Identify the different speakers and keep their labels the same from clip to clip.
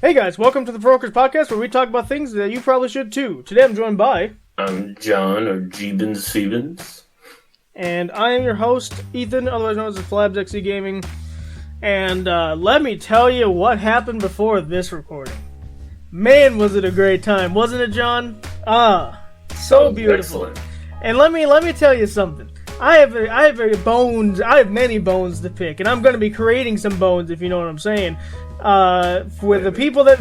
Speaker 1: Hey guys, welcome to the Brokers Podcast, where we talk about things that you probably should too. Today I'm joined by...
Speaker 2: I'm John, or Jeebins Phoebins.
Speaker 1: And I am your host, Ethan, otherwise known as Flabs XE Gaming. And let me tell you what happened before this recording. Man, was it a great time, wasn't it, John? So beautiful.
Speaker 2: Excellent.
Speaker 1: And let me tell you something. I have many bones to pick, and I'm going to be creating some bones, if you know what I'm saying. With the people that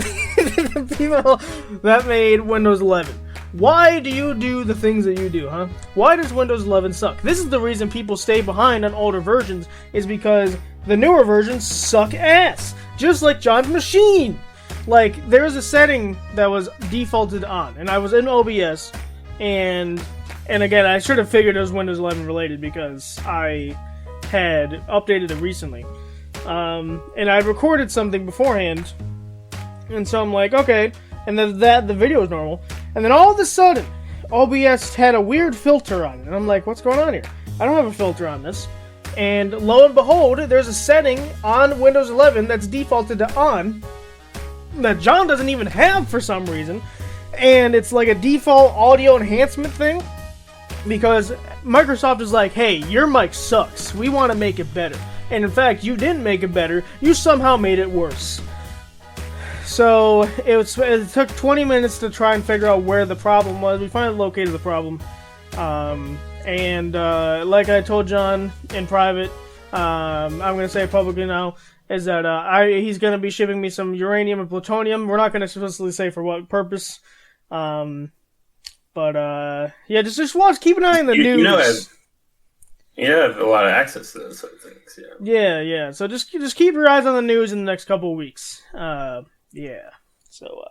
Speaker 1: made Windows 11. Why do you do the things that you do, huh? Why does Windows 11 suck? This is the reason people stay behind on older versions, is because the newer versions suck ass. Just like John's machine. Like, there was a setting that was defaulted on, and I was in OBS, and again, I should have figured it was Windows 11 related because I had updated it recently. And I recorded something beforehand, and so I'm like, okay, and then the video was normal, and then all of a sudden, OBS had a weird filter on it, and I'm like, what's going on here? I don't have a filter on this, and lo and behold, there's a setting on Windows 11 that's defaulted to on, that John doesn't even have for some reason, and it's like a default audio enhancement thing, because Microsoft is like, hey, your mic sucks, we want to make it better. And in fact, you didn't make it better, you somehow made it worse. So, it took 20 minutes to try and figure out where the problem was. We finally located the problem. Like I told John in private, I'm going to say it publicly now, is that he's going to be shipping me some uranium and plutonium. We're not going to explicitly say for what purpose. Yeah, just keep an eye on the news.
Speaker 2: You have a lot of access to those sort of things, yeah.
Speaker 1: Yeah. So just keep your eyes on the news in the next couple of weeks. Yeah. So,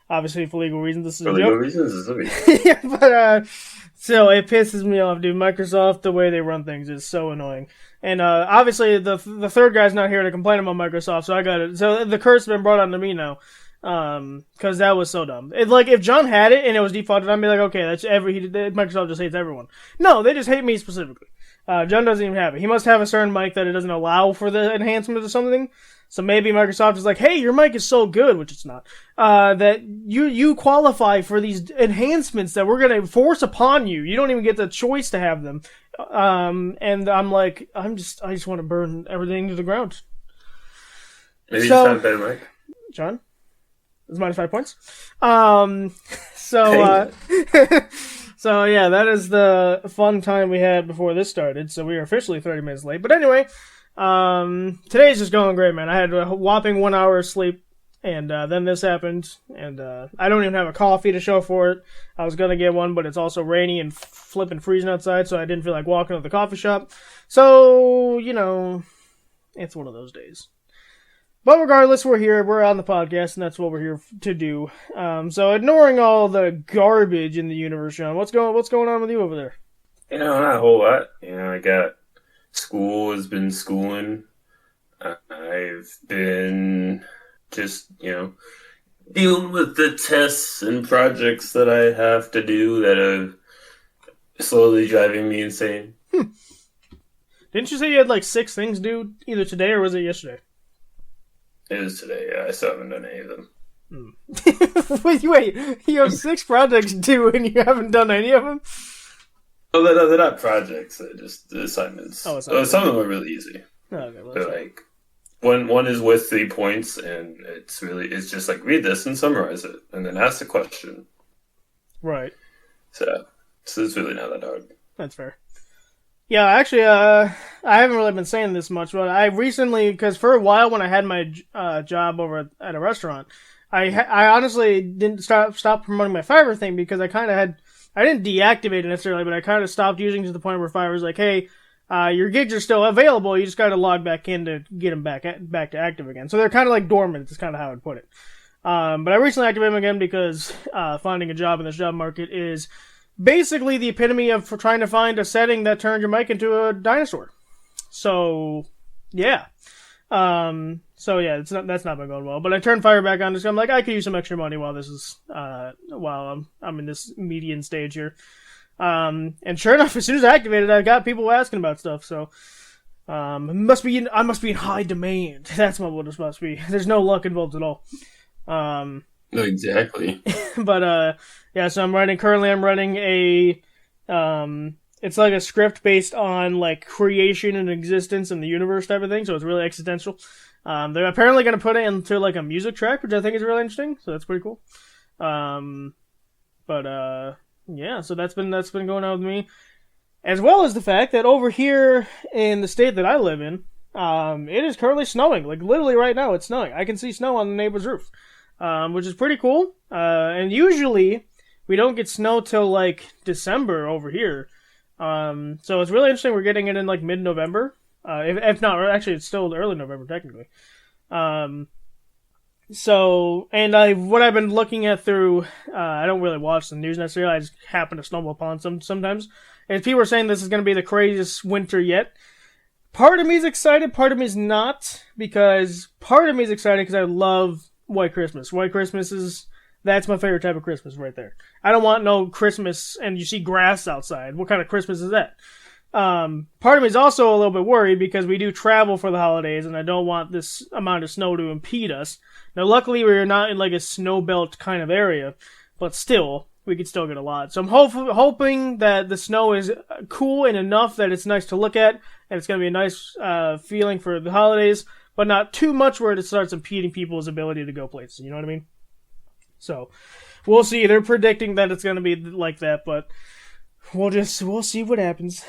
Speaker 1: obviously for legal reasons, this is a joke. For legal reasons, this is yeah, but, so it pisses me off, dude. Microsoft, the way they run things is so annoying. And, obviously the third guy's not here to complain about Microsoft, so I got it. So the curse has been brought on to me now. Cause that was so dumb. It's like, if John had it and it was defaulted, I'd be like, okay, Microsoft just hates everyone. No, they just hate me specifically. John doesn't even have it. He must have a certain mic that it doesn't allow for the enhancement or something. So maybe Microsoft is like, hey, your mic is so good, which it's not, that you qualify for these enhancements that we're gonna force upon you. You don't even get the choice to have them. And I'm like, I just want to burn everything to the ground.
Speaker 2: Maybe you just have a better mic.
Speaker 1: John? It's -5 points. So yeah, that is the fun time we had before this started. So we are officially 30 minutes late. But anyway, today's just going great, man. I had a whopping 1 hour of sleep, and then this happened, and I don't even have a coffee to show for it. I was gonna get one, but it's also rainy and flipping freezing outside, so I didn't feel like walking to the coffee shop. So, it's one of those days. But regardless, we're here, we're on the podcast, and that's what we're here to do. So ignoring all the garbage in the universe, John, what's going on with you over there?
Speaker 2: Not a whole lot. I got school, has been schooling. I've been just, dealing with the tests and projects that I have to do that are slowly driving me insane.
Speaker 1: Didn't you say you had like 6 things due either today or was it yesterday?
Speaker 2: It was today, yeah. I still haven't done any of them.
Speaker 1: Wait, you have 6 projects due and you haven't done any of them?
Speaker 2: Oh, they're not projects, they're just assignments. Oh, some of them are really easy.
Speaker 1: Okay, well,
Speaker 2: they're like, one is with 3 points, and it's just like, read this and summarize it, and then ask the question.
Speaker 1: Right.
Speaker 2: So it's really not that hard.
Speaker 1: That's fair. Yeah, actually, I haven't really been saying this much, but I recently, because for a while when I had my job over at a restaurant, I honestly didn't stop promoting my Fiverr thing because I didn't deactivate it necessarily, but I kind of stopped using it to the point where Fiverr's like, hey, your gigs are still available, you just got to log back in to get them back to active again. So they're kind of like dormant, is kind of how I'd put it. But I recently activated them again because finding a job in this job market is basically the epitome of trying to find a setting that turns your mic into a dinosaur. So, yeah. That's not been going well. But I turned Fire back on. I'm like, I could use some extra money while I'm in this median stage here. And sure enough, as soon as I activated, I got people asking about stuff. So, I must be in high demand. That's what this must be. There's no luck involved at all.
Speaker 2: Exactly.
Speaker 1: But yeah, so I'm running a it's like a script based on like creation and existence and the universe type of thing, so it's really existential. They're apparently going to put it into like a music track, which I think is really interesting, so that's pretty cool. But yeah, so that's been going on with me, as well as the fact that over here in the state that I live in, it is currently snowing. Like literally right now, it's snowing. I can see snow on the neighbor's roof, which is pretty cool. And usually we don't get snow till like December over here. So it's really interesting. We're getting it in like mid-November. If not, actually, it's still early November technically. So, and what I've been looking at through, I don't really watch the news necessarily. I just happen to stumble upon sometimes. And people are saying this is going to be the craziest winter yet. Part of me is excited, part of me is not, because part of me is excited because I love White Christmas. White Christmas that's my favorite type of Christmas right there. I don't want no Christmas and you see grass outside. What kind of Christmas is that? Part of me is also a little bit worried because we do travel for the holidays and I don't want this amount of snow to impede us. Now, luckily, we're not in like a snow belt kind of area, but still, we could still get a lot. So I'm hoping that the snow is cool and enough that it's nice to look at and it's going to be a nice feeling for the holidays, but not too much where it starts impeding people's ability to go places. You know what I mean? So we'll see. They're predicting that it's going to be like that, but we'll see what happens.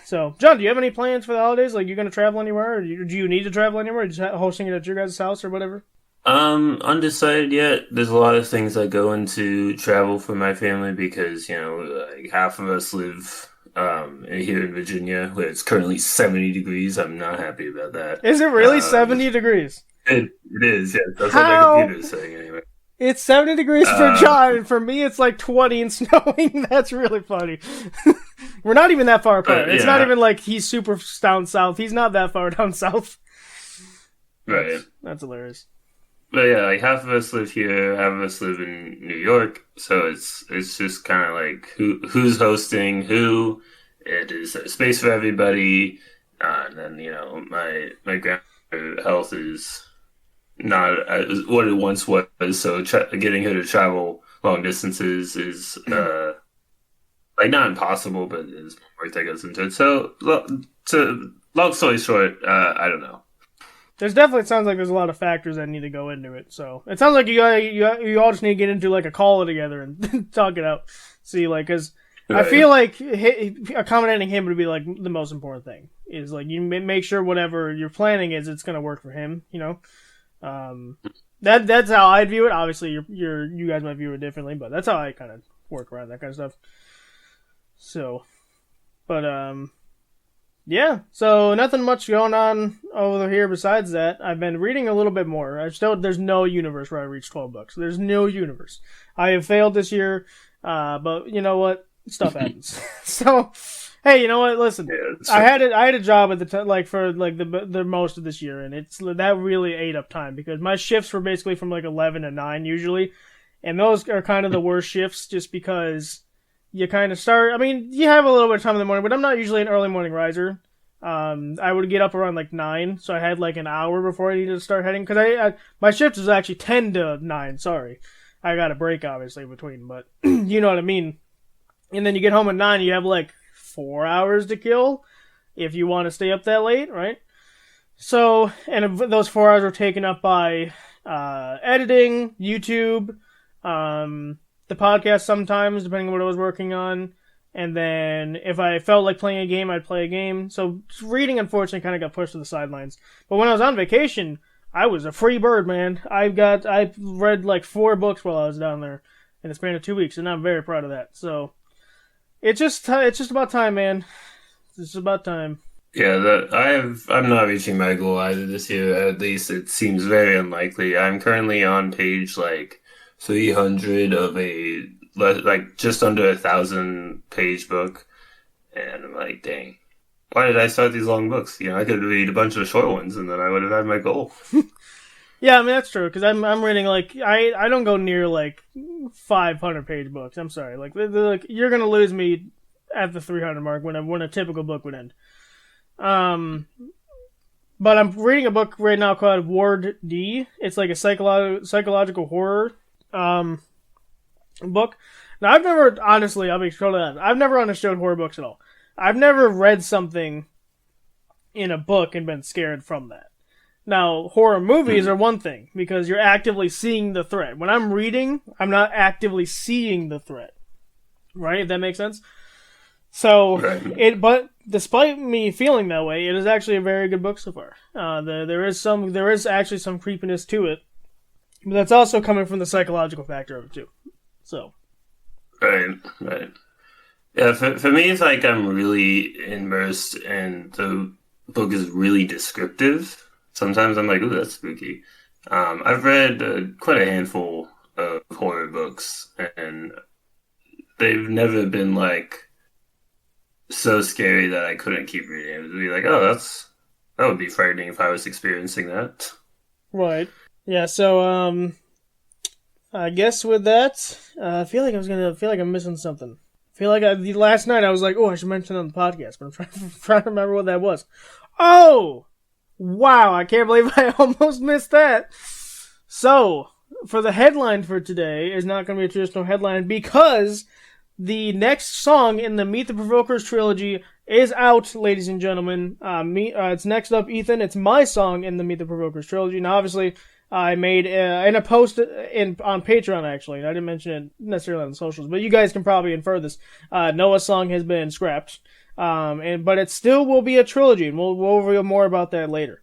Speaker 1: So, John, do you have any plans for the holidays? Like, you going to travel anywhere? Or do you need to travel anywhere? Or just hosting it at your guys' house or whatever?
Speaker 2: Undecided yet. There's a lot of things that go into travel for my family because, like half of us live here in Virginia where it's currently 70 degrees. I'm not happy about that.
Speaker 1: Is it really 70 degrees?
Speaker 2: It is, yeah. That's what my computer's saying anyway.
Speaker 1: It's 70 degrees for John, and for me it's like 20 and snowing. That's really funny. We're not even that far apart. It's not even like he's super down south. He's not that far down south.
Speaker 2: Right.
Speaker 1: That's hilarious.
Speaker 2: But yeah, like half of us live here, half of us live in New York, so it's just kind of like who's hosting who. It is a space for everybody, and then my grandmother's health is not what it once was, so getting her to travel long distances is like not impossible, but there's more work that goes into it. So, long story short, I don't know.
Speaker 1: There's definitely sounds like there's a lot of factors that need to go into it. So it sounds like you all just need to get into like a call together and talk it out. See, like, because right. I feel like accommodating him would be like the most important thing. Is like you make sure whatever you're planning it's going to work for him. That's how I view it. Obviously, you guys might view it differently, but that's how I kind of work around that kind of stuff. So, but yeah. So nothing much going on over here besides that. I've been reading a little bit more. There's no universe where I reach 12 books. There's no universe. I have failed this year, but you know what? Stuff happens. So, hey, you know what? Listen, I had a job at the time, for the most of this year, and that really ate up time because my shifts were basically from like 11 to 9 usually, and those are kind of the worst shifts just because you kind of start. I mean, you have a little bit of time in the morning, but I'm not usually an early morning riser. I would get up around like 9, so I had like an hour before I needed to start heading because my shift was actually 10 to 9. Sorry, I got a break obviously between, but you know what I mean. And then you get home at 9, you have like 4 hours to kill if you want to stay up that late, right? So, and those 4 hours were taken up by editing, YouTube, the podcast sometimes, depending on what I was working on. And then if I felt like playing a game, I'd play a game. So reading, unfortunately, kind of got pushed to the sidelines. But when I was on vacation, I was a free bird, man. I read like 4 books while I was down there in the span of 2 weeks, and I'm very proud of that. So it's just about time, man. It's about time.
Speaker 2: Yeah, I'm not reaching my goal either this year. At least it seems very unlikely. I'm currently on page like 300 of a just under 1,000-page book, and I'm like, dang, why did I start these long books? I could read a bunch of short ones, and then I would have had my goal.
Speaker 1: Yeah, I mean that's true because I'm reading like I don't go near like 500-page books. I'm sorry, like you're gonna lose me at the 300 mark when a typical book would end. But I'm reading a book right now called Ward D. It's like a psychological horror book. Now, I've never, honestly, I'll be totally honest, I've never understood horror books at all. I've never read something in a book and been scared from that. Now, horror movies are one thing, because you're actively seeing the threat. When I'm reading, I'm not actively seeing the threat. Right? If that makes sense? So, but despite me feeling that way, it is actually a very good book so far. There is actually some creepiness to it, but that's also coming from the psychological factor of it too. So,
Speaker 2: right. Yeah, for me, it's like I'm really immersed, and the book is really descriptive. Sometimes I'm like, "Ooh, that's spooky." I've read quite a handful of horror books, and they've never been like so scary that I couldn't keep reading. It would be like, oh, that would be frightening if I was experiencing that.
Speaker 1: Right. Yeah. So, I guess with that, I feel like I'm missing something. I feel like last night I was like, oh, I should mention it on the podcast, but I'm trying to remember what that was. Oh, wow! I can't believe I almost missed that. So, for the headline for today is not going to be a traditional headline because the next song in the Meet the Provokers trilogy is out, ladies and gentlemen. It's Next Up, Ethan. It's my song in the Meet the Provokers trilogy. Now, obviously, I made in a post on Patreon, actually. I didn't mention it necessarily on the socials, but you guys can probably infer this. Noah's song has been scrapped, but it still will be a trilogy, and we'll reveal more about that later.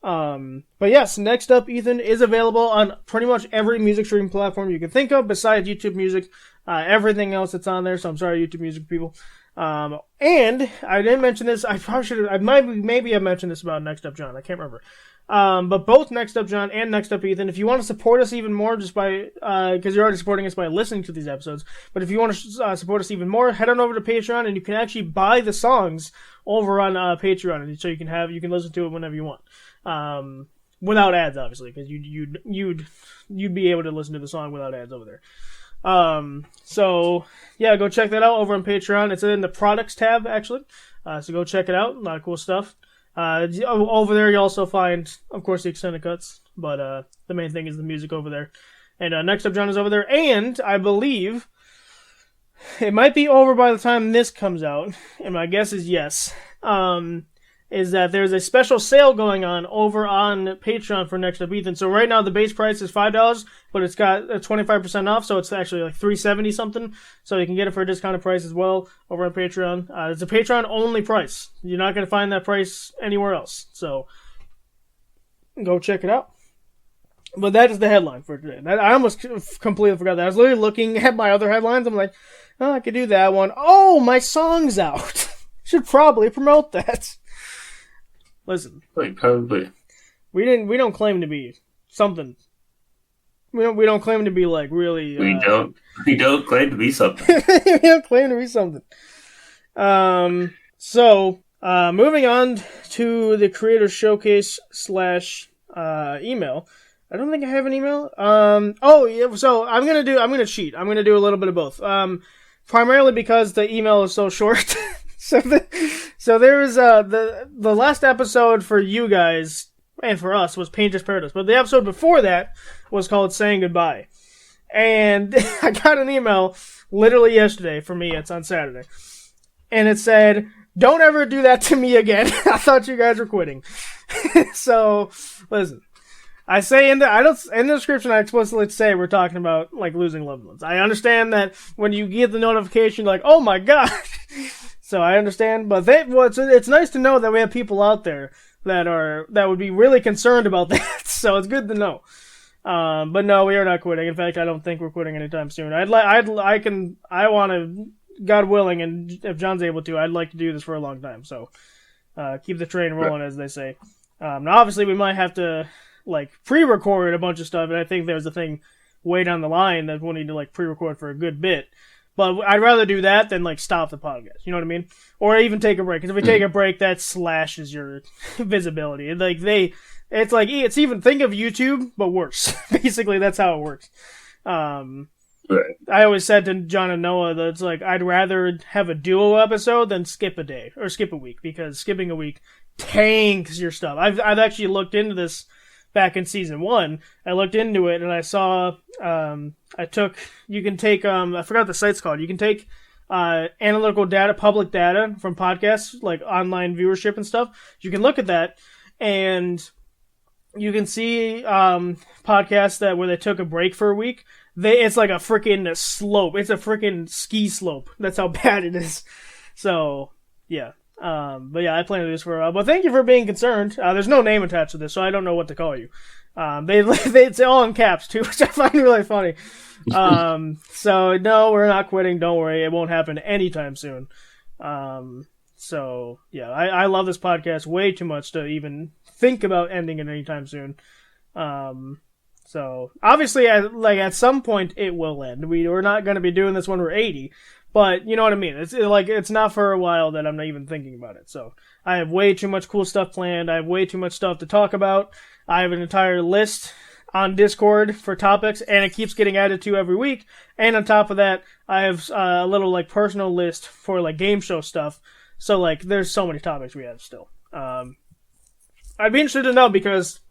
Speaker 1: But yes, Next Up, Ethan is available on pretty much every music streaming platform you can think of besides YouTube Music. Everything else that's on there, so I'm sorry, YouTube Music people. And I didn't mention this. I probably should have. Maybe I mentioned this about Next Up John. I can't remember. But both Next Up John and Next Up Ethan, if you want to support us even more, just by because you're already supporting us by listening to these episodes, but if you want to support us even more, head on over to Patreon, and you can actually buy the songs over on Patreon, and so you can listen to it whenever you want, without ads, obviously, because you'd be able to listen to the song without ads over there. So yeah, go check that out over on Patreon. It's in the products tab, actually. So go check it out. A lot of cool stuff. Over there, you also find, of course, the extended cuts, but the main thing is the music over there. And Next Up John is over there, and I believe it might be over by the time this comes out, and my guess is yes. Is that there's a special sale going on over on Patreon for Next Up Ethan. So right now the base price is $5, but it's got 25% off, so it's actually like $3.70 something. So you can get it for a discounted price as well over on Patreon. It's a Patreon only price. You're not going to find that price anywhere else. So go check it out. But that is the headline for today. I almost completely forgot that. I was literally looking at my other headlines. I'm like, oh, I could do that one. Oh, my song's out. Should probably promote that. Listen,
Speaker 2: like probably
Speaker 1: we don't claim to be something. We don't claim to be like really.
Speaker 2: We don't claim to be something.
Speaker 1: We don't claim to be something. So moving on to the creator showcase / email. I don't think I have an email. Oh yeah. So I'm gonna cheat. I'm gonna do a little bit of both. Primarily because the email is so short. So there was the last episode for you guys and for us was Painter's Paradise, but the episode before that was called Saying Goodbye. And I got an email literally yesterday. For me, it's on Saturday, and it said, "Don't ever do that to me again." I thought you guys were quitting. So listen, I say in the description, I explicitly say we're talking about like losing loved ones. I understand that when you get the notification, you're like, oh my god. So I understand, but it's nice to know that we have people out there that would be really concerned about that. So it's good to know. But no, we are not quitting. In fact, I don't think we're quitting anytime soon. I want to, God willing, and if John's able to, I'd like to do this for a long time. So keep the train rolling, as they say. Now, obviously, we might have to like pre-record a bunch of stuff, and I think there's a thing way down the line that we'll need to like pre-record for a good bit. But I'd rather do that than like stop the podcast. You know what I mean? Or even take a break. Because if we take a break, that slashes your visibility. It's even, think of YouTube, but worse. Basically, that's how it works.
Speaker 2: Right.
Speaker 1: I always said to John and Noah that it's like I'd rather have a duo episode than skip a day or skip a week, because skipping a week tanks your stuff. I've actually looked into this back in season 1. I looked into it and I saw you can take I forgot what the site's called. You can take analytical data, public data from podcasts, like online viewership and stuff. You can look at that and you can see podcasts where they took a break for a week. It's like a freaking slope. It's a freaking ski slope. That's how bad it is. So, yeah. But yeah, I plan to do this for a while. But thank you for being concerned. There's no name attached to this, so I don't know what to call you. It's all in caps too, which I find really funny. So no, we're not quitting. Don't worry, it won't happen anytime soon. So yeah, I love this podcast way too much to even think about ending it anytime soon. So obviously, at some point it will end. We're not going to be doing this when we're 80. But you know what I mean. It's not for a while that I'm not even thinking about it. So I have way too much cool stuff planned. I have way too much stuff to talk about. I have an entire list on Discord for topics, and it keeps getting added to every week. And on top of that, I have a little personal list for game show stuff. So there's so many topics we have still. I'd be interested to know because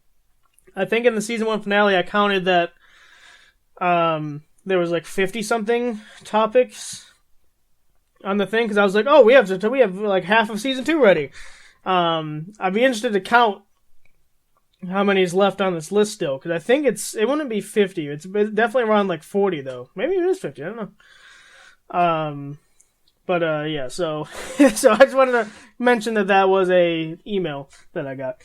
Speaker 1: I think in the season 1 finale I counted that there was 50 something topics on the thing, because I was like, oh, we have half of season 2 ready. I'd be interested to count how many is left on this list still, because I think it wouldn't be 50. It's definitely around 40 though. Maybe it is 50. I don't know. But yeah. So so I just wanted to mention that was a email that I got.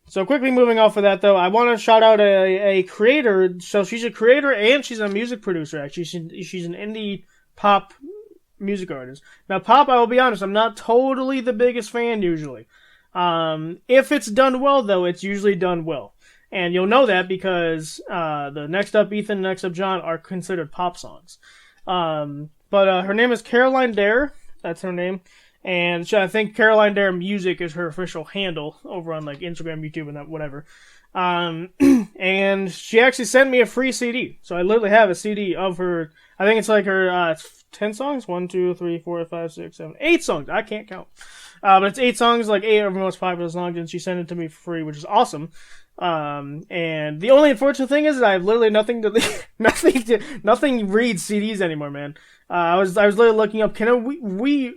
Speaker 1: So quickly moving off of that though, I want to shout out a creator. So she's a creator and she's a music producer. Actually, she's an indie pop music artist. Now, pop, I will be honest, I'm not totally the biggest fan usually. If it's done well, though, it's usually done well. And you'll know that because the Next Up Ethan and Next Up John are considered pop songs. But her name is Caroline Dare. That's her name. And I think Caroline Dare Music is her official handle over on Instagram, YouTube, and that whatever. And she actually sent me a free CD. So I literally have a CD of her. I think it's her 10 songs? 1, 2, 3, 4, 5, 6, 7, 8 songs. I can't count. But it's 8 songs, 8 of her most popular songs, and she sent it to me for free, which is awesome. And the only unfortunate thing is that I have literally nothing reads CDs anymore, man. I was literally looking up, can we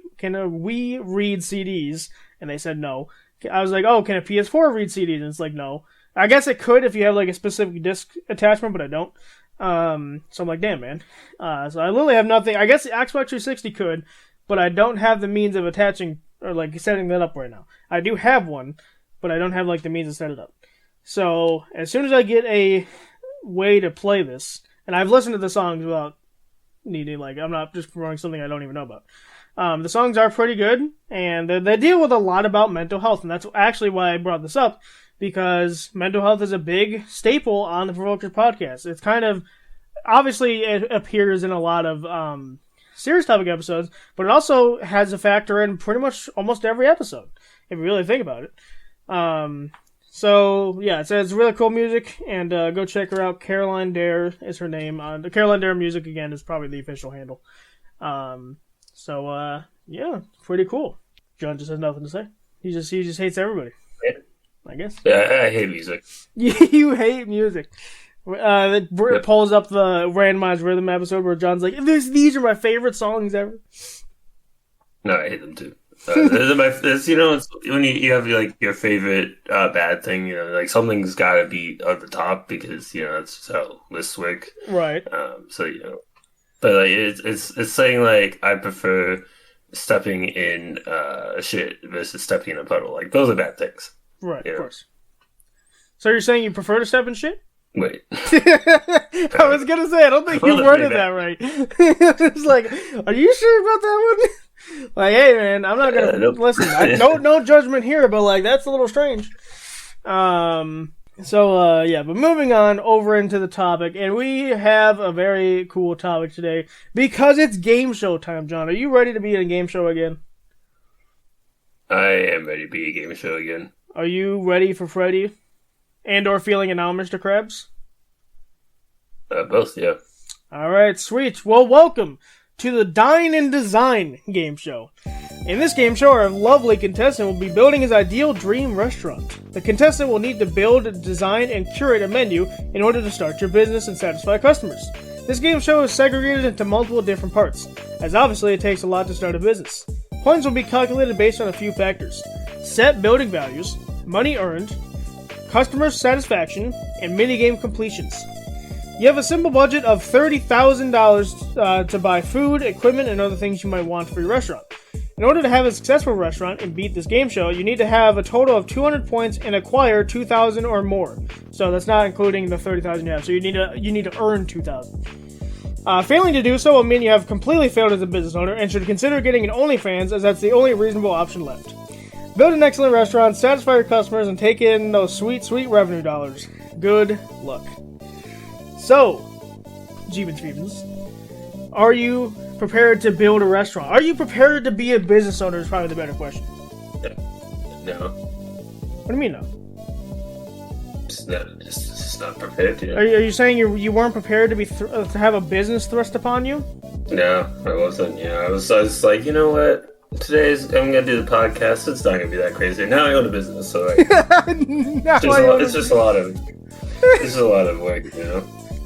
Speaker 1: read CDs? And they said no. I was like, oh, can a PS4 read CDs? And it's no. I guess it could if you have a specific disc attachment, but I don't. So I'm like, damn, man. So I literally have nothing. I guess the Xbox 360 could, but I don't have the means of attaching or setting that up right now. I do have one, but I don't have the means to set it up. So as soon as I get a way to play this, and I've listened to the songs without needing I'm not just promoting something I don't even know about. The songs are pretty good, and they deal with a lot about mental health, and that's actually why I brought this up. Because mental health is a big staple on the Provokers podcast. It's kind of, obviously it appears in a lot of serious topic episodes, but it also has a factor in pretty much almost every episode, if you really think about it. So yeah, it's really cool music, and go check her out. Caroline Dare is her name. The Caroline Dare Music, again, is probably the official handle. So yeah, pretty cool. John just has nothing to say. He just hates everybody.
Speaker 2: Yeah.
Speaker 1: I guess.
Speaker 2: Yeah, I hate music.
Speaker 1: You hate music. It pulls up the randomized rhythm episode where John's like, these are my favorite songs ever.
Speaker 2: No, I hate them too. It's when you have your favorite bad thing, something's got to be at the top because that's how lists work.
Speaker 1: Right.
Speaker 2: But it's saying I prefer stepping in shit versus stepping in a puddle. Those are bad things.
Speaker 1: Right, of course. So you're saying you prefer to step in shit?
Speaker 2: Wait.
Speaker 1: I was going to say, I don't think you worded that right. It's are you sure about that one? Hey, man, I'm not going to... Nope. Listen, no judgment here, but, that's a little strange. Yeah, but moving on over into the topic, and we have a very cool topic today, because it's game show time, John. Are you ready to be in a game show again?
Speaker 2: I am ready to be a game show again.
Speaker 1: Are you ready for Freddy? And or feeling it now, Mr. Krabs?
Speaker 2: Both, yeah.
Speaker 1: Alright, sweet. Well, welcome to the Dine and Design game show. In this game show, our lovely contestant will be building his ideal dream restaurant. The contestant will need to build, design, and curate a menu in order to start your business and satisfy customers. This game show is segregated into multiple different parts, as obviously it takes a lot to start a business. Points will be calculated based on a few factors: set building values, money earned, customer satisfaction, and minigame completions. You have a simple budget of $30,000 to buy food, equipment, and other things you might want for your restaurant. In order to have a successful restaurant and beat this game show, you need to have a total of 200 points and acquire 2,000 or more. So that's not including the 30,000 you have. So you need to earn 2,000. Failing to do so will mean you have completely failed as a business owner and should consider getting an OnlyFans, as that's the only reasonable option left. Build an excellent restaurant, satisfy your customers, and take in those sweet, sweet revenue dollars. Good luck. So, Jeebins, are you prepared to build a restaurant? Are you prepared to be a business owner is probably the better question.
Speaker 2: No.
Speaker 1: What do you mean no?
Speaker 2: Just not prepared yet.
Speaker 1: Are you saying you weren't prepared to be to have a business thrust upon you?
Speaker 2: No, I wasn't. I was like, you know what? I'm gonna do the podcast. It's not gonna be that crazy. Now I own a business, so like, it's just a lot of work,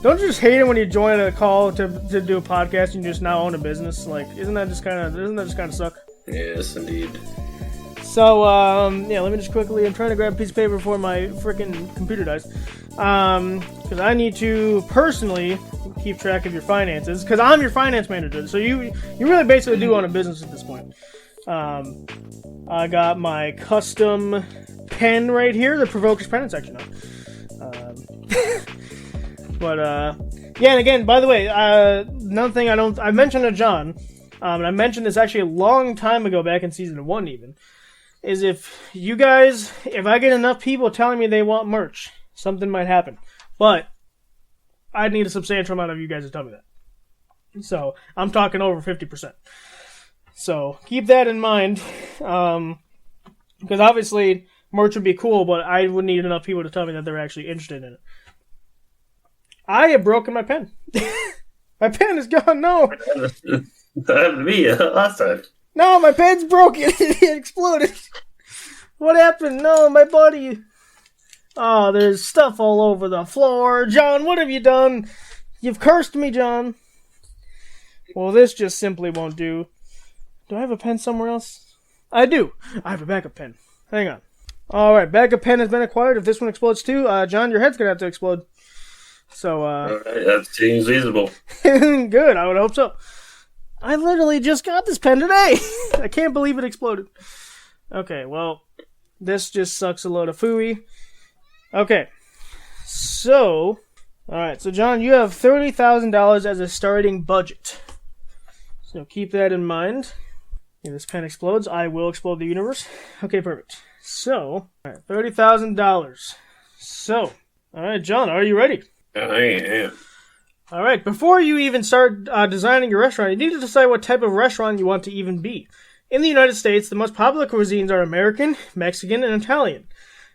Speaker 1: Don't you just hate it when you join a call to do a podcast and you just now own a business? Like, doesn't that just kind of suck?
Speaker 2: Yes, indeed.
Speaker 1: So, let me just quickly, I'm trying to grab a piece of paper before my freaking computer dies. Because I need to personally keep track of your finances, because I'm your finance manager. So you really basically do own a business at this point. I got my custom pen right here, the Provoker's pen. It's actually not. And again, by the way, another thing I mentioned to John, and I mentioned this actually a long time ago, back in season 1 even, is if I get enough people telling me they want merch, something might happen. But I'd need a substantial amount of you guys to tell me that. So, I'm talking over 50%. So, keep that in mind, because obviously, merch would be cool, but I would need enough people to tell me that they're actually interested in it. I have broken my pen. My pen is gone, no!
Speaker 2: That happened to me last time.
Speaker 1: No, my pen's broken. It exploded. What happened? No, my buddy. Oh, there's stuff all over the floor. John, what have you done? You've cursed me, John. Well, this just simply won't do. Do I have a pen somewhere else? I do. I have a backup pen. Hang on. Alright, backup pen has been acquired. If this one explodes too, John, your head's gonna have to explode. So,
Speaker 2: Alright, that seems reasonable.
Speaker 1: Good, I would hope so. I literally just got this pen today. I can't believe it exploded. Okay, well, this just sucks a load of phooey. Okay, so, alright, so John, you have $30,000 as a starting budget. So keep that in mind. If this pen explodes, I will explode the universe. Okay, perfect. So, alright, $30,000. So, alright, John, are you ready?
Speaker 2: I am.
Speaker 1: Alright, before you even start designing your restaurant, you need to decide what type of restaurant you want to even be. In the United States, the most popular cuisines are American, Mexican, and Italian.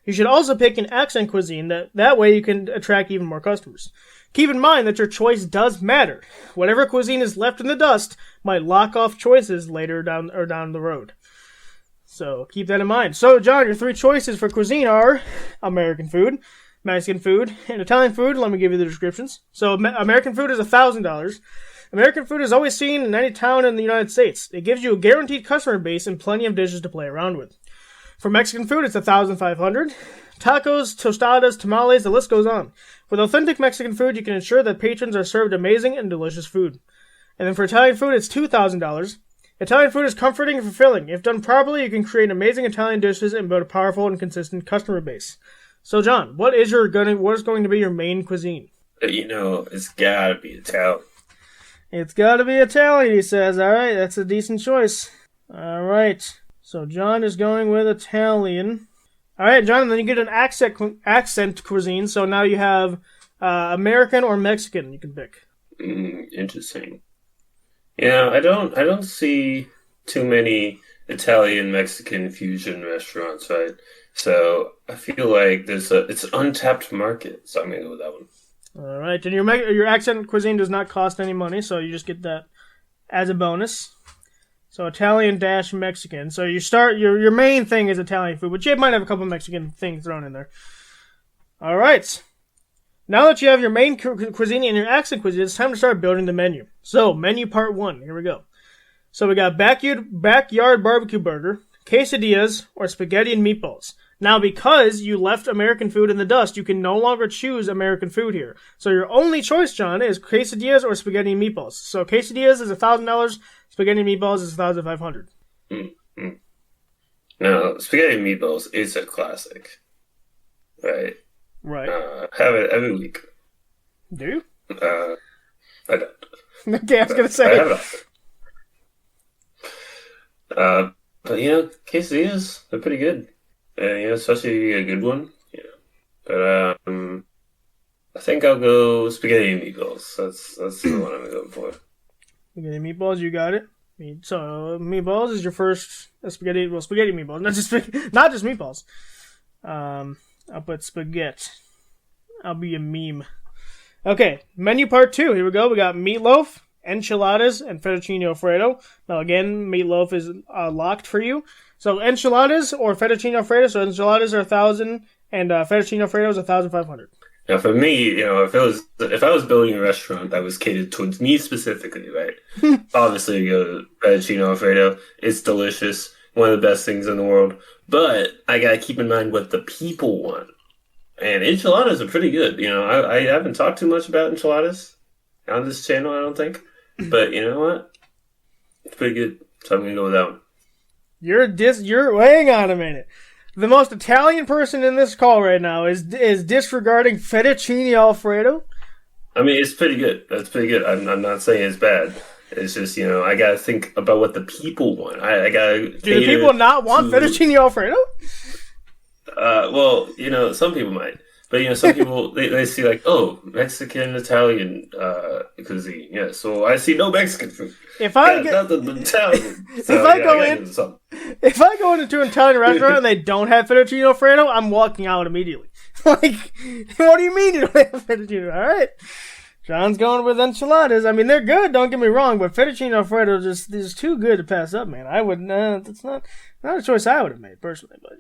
Speaker 1: You should also pick an accent cuisine, that way you can attract even more customers. Keep in mind that your choice does matter. Whatever cuisine is left in the dust might lock off choices later down the road. So keep that in mind. So John, your 3 choices for cuisine are American food, Mexican food, and Italian food. Let me give you the descriptions. So American food is $1,000. American food is always seen in any town in the United States. It gives you a guaranteed customer base and plenty of dishes to play around with. For Mexican food, it's $1,500. Tacos, tostadas, tamales, the list goes on. With authentic Mexican food, you can ensure that patrons are served amazing and delicious food. And then for Italian food, it's $2,000. Italian food is comforting and fulfilling. If done properly, you can create amazing Italian dishes and build a powerful and consistent customer base. So, John, what is going to be your main cuisine?
Speaker 2: It's gotta be Italian.
Speaker 1: It's gotta be Italian, he says. Alright, that's a decent choice. Alright, so John is going with Italian. Alright, John, then you get an accent cuisine, so now you have American or Mexican you can pick.
Speaker 2: Interesting. I don't see too many Italian-Mexican fusion restaurants, right? So I feel like it's an untapped market, so I'm gonna go with that one.
Speaker 1: All right, and your accent cuisine does not cost any money, so you just get that as a bonus. So Italian dash Mexican. So you start your main thing is Italian food, but you might have a couple Mexican things thrown in there. All right. Now that you have your main cuisine and your accent cuisine, it's time to start building the menu. So menu part 1. Here we go. So we got backyard barbecue burger, quesadillas, or spaghetti and meatballs. Now, because you left American food in the dust, you can no longer choose American food here. So your only choice, John, is quesadillas or spaghetti and meatballs. So quesadillas is $1,000, spaghetti and meatballs is $1,500.
Speaker 2: Mm-hmm. No, spaghetti and meatballs is a classic. Right.
Speaker 1: Right.
Speaker 2: Have it every week.
Speaker 1: Do you?
Speaker 2: I don't.
Speaker 1: Okay, I was going to say.
Speaker 2: I have it. But quesadillas, they're pretty good. Especially if you get a good one. But I think I'll go spaghetti and meatballs. That's the one I'm going for.
Speaker 1: Spaghetti and meatballs, you got it. So meatballs is your first spaghetti. Well, spaghetti meatballs, not just meatballs. I'll put spaghetti. I'll be a meme. Okay, menu part 2. Here we go. We got meatloaf, enchiladas, and fettuccine Alfredo. Now again, meatloaf is locked for you. So enchiladas or fettuccine Alfredo. So enchiladas are $1,000 and fettuccine Alfredo is $1,500.
Speaker 2: Now for me, if I was building a restaurant that was catered towards me specifically, right? Obviously, you go fettuccine Alfredo. It's delicious. One of the best things in the world. But I gotta keep in mind what the people want. And enchiladas are pretty good. I haven't talked too much about enchiladas on this channel, I don't think. But you know what? It's pretty good. So I'm gonna go with that one.
Speaker 1: You're hang on a minute. The most Italian person in this call right now is disregarding fettuccine Alfredo.
Speaker 2: I mean, it's pretty good. That's pretty good. I'm not saying it's bad. It's just, I gotta think about what the people want. I gotta.
Speaker 1: Do the people not want fettuccine Alfredo?
Speaker 2: Well, some people might, but some people they see like, oh, Mexican, Italian cuisine. Yeah, so I see no Mexican food.
Speaker 1: If I
Speaker 2: Italian,
Speaker 1: so, if I go into an Italian restaurant and they don't have fettuccine Alfredo, I'm walking out immediately. Like, what do you mean you don't have fettuccine? All right. John's going with enchiladas. I mean, they're good, don't get me wrong, but fettuccine Alfredo is too good to pass up, man. I would that's not a choice I would have made personally, but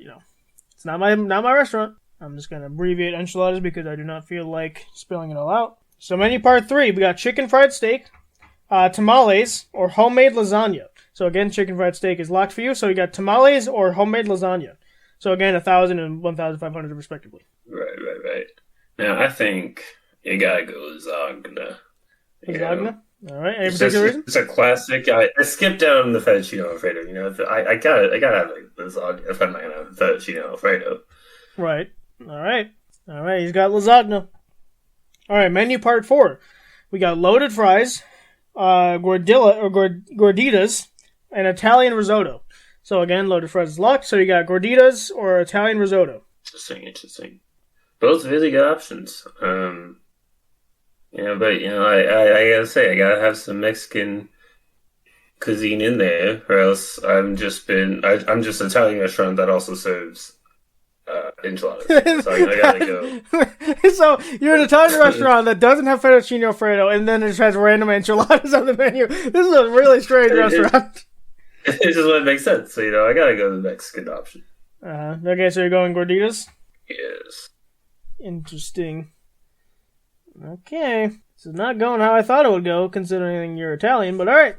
Speaker 1: it's not my restaurant. I'm just gonna abbreviate enchiladas because I do not feel like spilling it all out. So menu part 3, we got chicken fried steak, tamales, or homemade lasagna. So again, chicken fried steak is locked for you. So you got tamales or homemade lasagna. So again, $1,000 and $1,500 respectively.
Speaker 2: Right. Now I think you gotta go lasagna.
Speaker 1: Lasagna? All right. Any particular reason?
Speaker 2: It's a classic. I skipped out on the fettuccine Alfredo. I gotta have like lasagna if I'm not gonna have fettuccine Alfredo.
Speaker 1: Right. All right. He's got lasagna. All right. Menu part 4. We got loaded fries, gorditas, and Italian risotto. So again, loaded fries is locked. So you got gorditas or Italian risotto.
Speaker 2: Interesting. Both really good options. But I gotta say, I gotta have some Mexican cuisine in there, or else I'm just an Italian restaurant that also serves enchiladas. So I gotta go.
Speaker 1: So you're an Italian restaurant that doesn't have fettuccine Alfredo, and then it just has random enchiladas on the menu. This is a really strange restaurant.
Speaker 2: It just wouldn't make sense. So I gotta go to the Mexican option.
Speaker 1: Okay, so you're going gorditas?
Speaker 2: Yes.
Speaker 1: Interesting. Okay. This is not going how I thought it would go, considering you're Italian, but alright.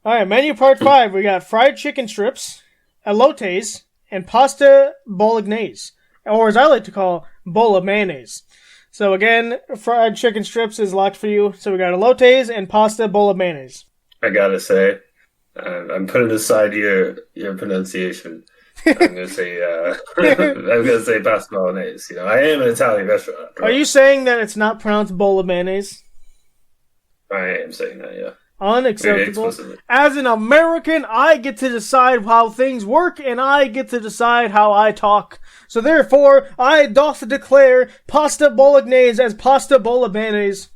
Speaker 1: Alright, menu part 5. We got fried chicken strips, elotes, and pasta bolognese. Or as I like to call, bola mayonnaise. So again, fried chicken strips is locked for you. So we got elotes and pasta bola mayonnaise.
Speaker 2: I gotta say, I'm putting aside your pronunciation. I'm gonna say pasta bolognese. I am an Italian restaurant.
Speaker 1: Are you saying that it's not pronounced bola mayonnaise?
Speaker 2: I am saying that, yeah.
Speaker 1: Unacceptable. As an American, I get to decide how things work, and I get to decide how I talk. So therefore, I doth declare pasta bolognese as pasta bola mayonnaise.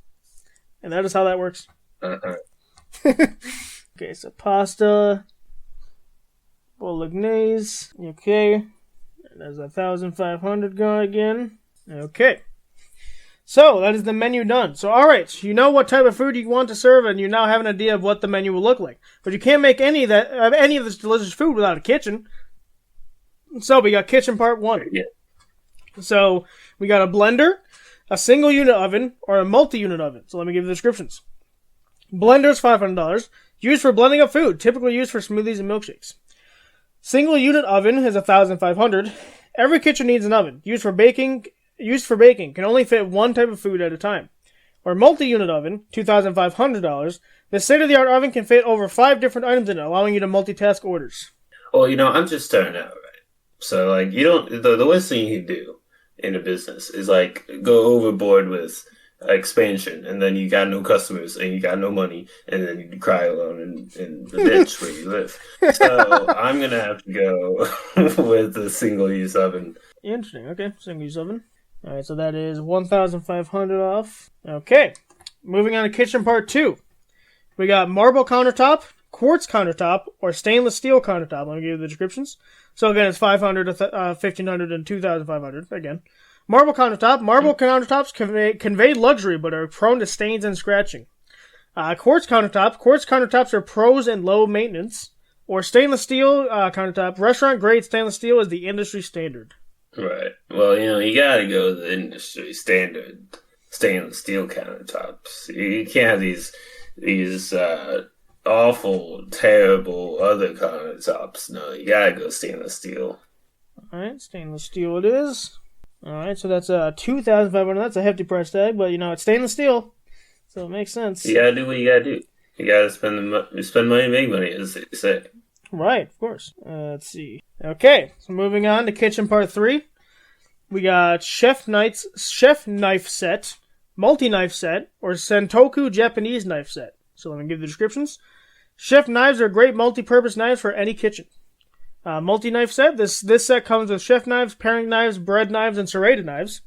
Speaker 1: And that is how that works. Okay, so pasta bolognese. Okay. And there's $1,500 gone again. Okay. So, that is the menu done. So, alright, so you know what type of food you want to serve, and you now have an idea of what the menu will look like. But you can't make any of this delicious food without a kitchen. So, we got kitchen part 1.
Speaker 2: Yeah.
Speaker 1: So, we got a blender, a single unit oven, or a multi-unit oven. So, let me give you the descriptions. Blender is $500. Used for blending up food, typically used for smoothies and milkshakes. Single unit oven is $1,500. Every kitchen needs an oven. Used for baking, can only fit one type of food at a time. Or multi-unit oven, $2,500. The state-of-the-art oven can fit over 5 different items in it, allowing you to multitask orders.
Speaker 2: Well, I'm just starting out, right? So, like, you don't. The worst thing you can do in a business is, like, go overboard with expansion, and then you got no customers, and you got no money, and then you cry alone in the ditch where you live. So, I'm gonna have to go with the single-use oven.
Speaker 1: Interesting. Okay, single-use oven. All right, so that is $1,500 off. Okay, moving on to kitchen part 2. We got marble countertop, quartz countertop, or stainless steel countertop. Let me give you the descriptions. So again, it's $500, $1,500, and $2,500. Again, marble countertop. Marble countertops convey luxury, but are prone to stains and scratching. Quartz countertop. Quartz countertops are pros and low maintenance. Or stainless steel countertop. Restaurant grade stainless steel is the industry standard.
Speaker 2: Right. Well, you gotta go with the industry standard stainless steel countertops. You can't have these awful, terrible other countertops. No, you gotta go stainless steel.
Speaker 1: Alright, stainless steel it is. Alright, so that's $2,500. That's a hefty price tag, but it's stainless steel. So it makes sense.
Speaker 2: You gotta do what you gotta do. You gotta spend money, make money, as they say.
Speaker 1: Right, of course. Let's see. Okay, so moving on to kitchen part 3. We got chef knife set, multi-knife set, or Sentoku Japanese knife set. So let me give the descriptions. Chef knives are great multi-purpose knives for any kitchen. Multi-knife set. This set comes with chef knives, paring knives, bread knives, and serrated knives.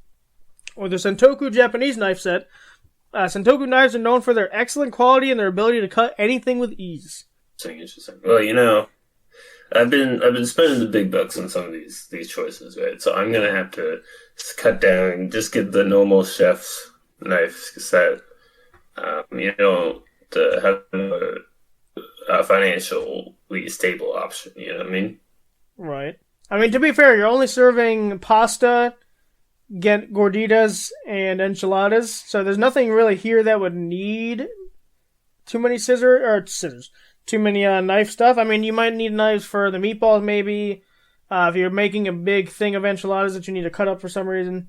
Speaker 1: Or the Sentoku Japanese knife set. Sentoku knives are known for their excellent quality and their ability to cut anything with ease.
Speaker 2: Interesting. Well, I've been spending the big bucks on some of these choices, right? So I'm gonna have to cut down and just get the normal chef's knife set. To have a financially stable option. You know what I mean?
Speaker 1: Right. I mean, to be fair, you're only serving pasta, gorditas, and enchiladas, so there's nothing really here that would need too many too many knife stuff. I mean, you might need knives for the meatballs, maybe, if you're making a big thing of enchiladas that you need to cut up for some reason.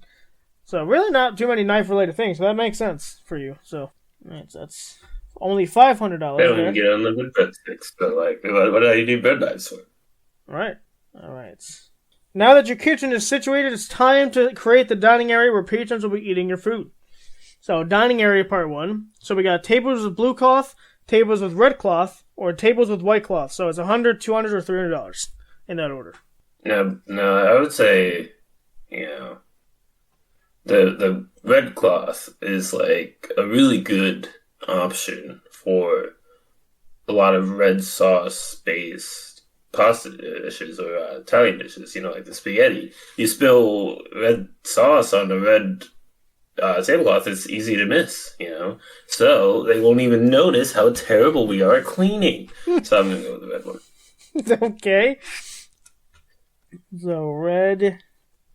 Speaker 1: So really not too many knife-related things, so that makes sense for you. So, right, so that's only $500.
Speaker 2: They don't even get unlimited breadsticks, but what do you do bread knives for?
Speaker 1: Right. All right. Now that your kitchen is situated, it's time to create the dining area where patrons will be eating your food. So, dining area part 1. So we got tables with blue cloth, tables with red cloth, or tables with white cloth. So it's $100, $200, or $300 in that order.
Speaker 2: No, I would say, the red cloth is like a really good option for a lot of red sauce based pasta dishes or Italian dishes, like the spaghetti. You spill red sauce on the red tablecloth, it's easy to miss, so they won't even notice how terrible we are at cleaning. So I'm gonna go with the red one.
Speaker 1: Okay, so red,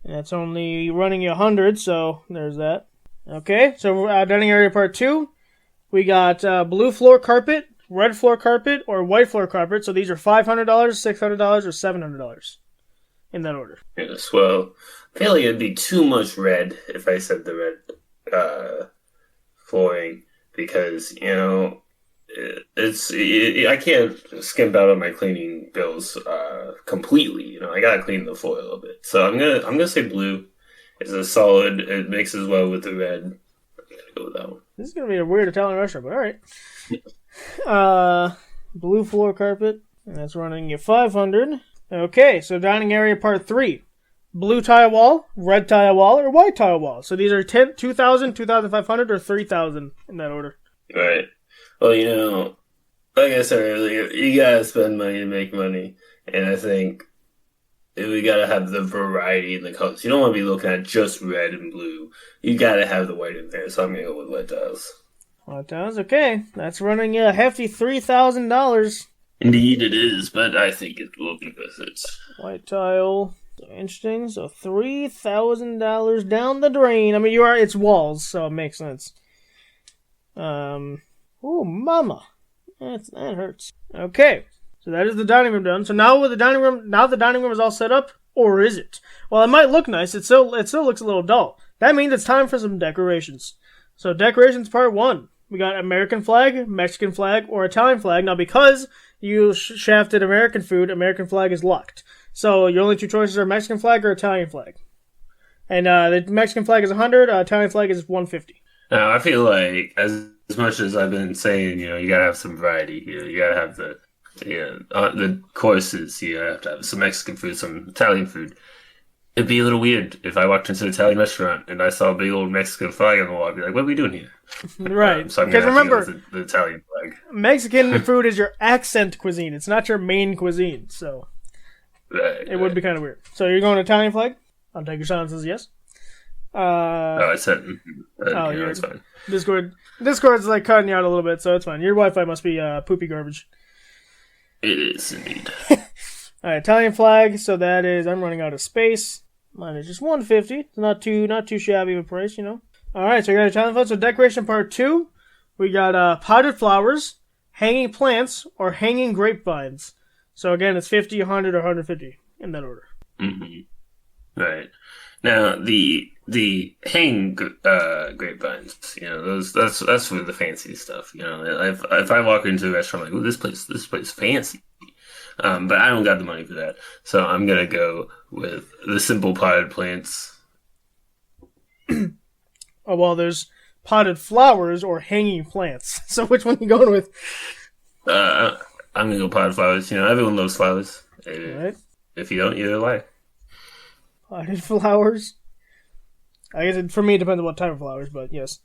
Speaker 1: that's only running you 100, so there's that. Okay, so dining area part 2. We got blue floor carpet, red floor carpet, or white floor carpet. So these are $500, $600, or $700 in that order.
Speaker 2: Yes, well, I feel like it'd be too much red if I said the red flooring because, I can't skimp out on my cleaning bills completely. I gotta clean the floor a little bit. So I'm gonna say blue. It's a solid. It mixes well with the red. Go with that one.
Speaker 1: This is going to be a weird Italian restaurant, but alright. Blue floor carpet, and that's running you $500. Okay, so dining area part 3. Blue tile wall, red tile wall, or white tile wall. So these are $2,000, $2,500, or $3,000 in that order.
Speaker 2: Right. Well, like I said earlier, you gotta spend money to make money. And I think we gotta have the variety in the colors. You don't want to be looking at just red and blue. You gotta have the white in there. So I'm gonna go with white tiles.
Speaker 1: White tiles, okay. That's running a hefty $3,000.
Speaker 2: Indeed, it is, but I think it will be worth it.
Speaker 1: White tile. Interesting. So $3,000 down the drain. I mean, it's walls, so it makes sense. Oh, mama. That hurts. Okay. So that is the dining room done. So now the dining room is all set up, or is it? Well, it might look nice. It still looks a little dull. That means it's time for some decorations. So decorations part 1. We got American flag, Mexican flag, or Italian flag. Now, because you shafted American food, American flag is locked. So your only 2 choices are Mexican flag or Italian flag. And the Mexican flag is 100, Italian flag is 150.
Speaker 2: Now, I feel like as much as I've been saying, you gotta have some variety here. You gotta have the courses. You have to have some Mexican food, some Italian food. It'd be a little weird if I walked into an Italian restaurant and I saw a big old Mexican flag on the wall. I'd be like, what are we doing here?
Speaker 1: Right.
Speaker 2: So I'm going to remember the Italian flag.
Speaker 1: Mexican food is your accent cuisine. It's not your main cuisine. So it would be kind of weird. So you're going Italian flag? I'll take your silence as yes.
Speaker 2: I said, it's fine.
Speaker 1: Discord's like cutting you out a little bit, so it's fine. Your Wi-Fi must be poopy garbage.
Speaker 2: It is indeed.
Speaker 1: Alright, Italian flag, so that is, I'm running out of space. Mine is just 150. It's not too shabby of a price, Alright, so we got Italian flag. So decoration part 2, we got potted flowers, hanging plants, or hanging grapevines. So again, it's 50, 100, or 150 in that order.
Speaker 2: Mm-hmm. Right. Now, the hanging grapevines, that's for the fancy stuff. If I walk into a restaurant, I'm like, oh, this place fancy. But I don't got the money for that. So I'm going to go with the simple potted plants.
Speaker 1: Oh, well, there's potted flowers or hanging plants. So which one are you going with?
Speaker 2: I'm going to go potted flowers. Everyone loves flowers.
Speaker 1: Right.
Speaker 2: If you don't, you're a liar.
Speaker 1: Potted flowers? I guess for me it depends on what type of flowers, but yes.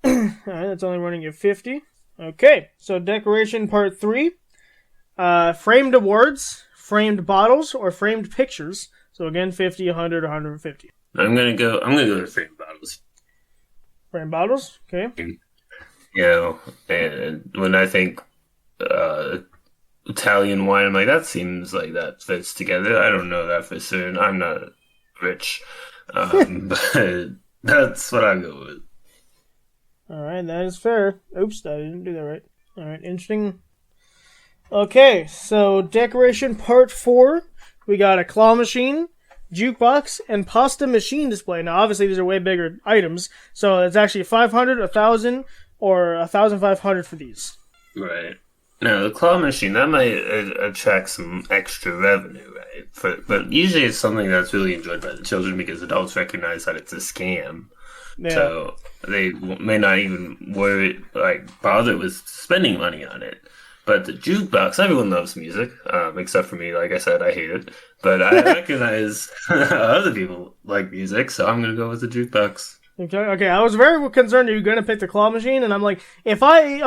Speaker 1: Alright, that's only running at 50. Okay, so decoration part 3. Framed awards, framed bottles, or framed pictures. So again, 50, 100, 150.
Speaker 2: I'm gonna go with framed bottles.
Speaker 1: Framed bottles, okay.
Speaker 2: And when I think Italian wine, I'm like, that seems like that fits together. I don't know that for certain. I'm not rich, but that's what I go with.
Speaker 1: All right, that is fair. Oops, I didn't do that right. All right, interesting. Okay, so decoration part 4. We got a claw machine, jukebox, and pasta machine display. Now, obviously, these are way bigger items, so it's actually 500, 1,000, or 1,500 for these.
Speaker 2: Right. Now, the claw machine, that might attract some extra revenue, right? But usually it's something that's really enjoyed by the children because adults recognize that it's a scam. Yeah. So they may not even bother with spending money on it. But the jukebox, everyone loves music, except for me. Like I said, I hate it. But I recognize other people like music, so I'm going to go with the jukebox.
Speaker 1: Okay, I was very concerned you were going to pick the claw machine, and I'm like, if I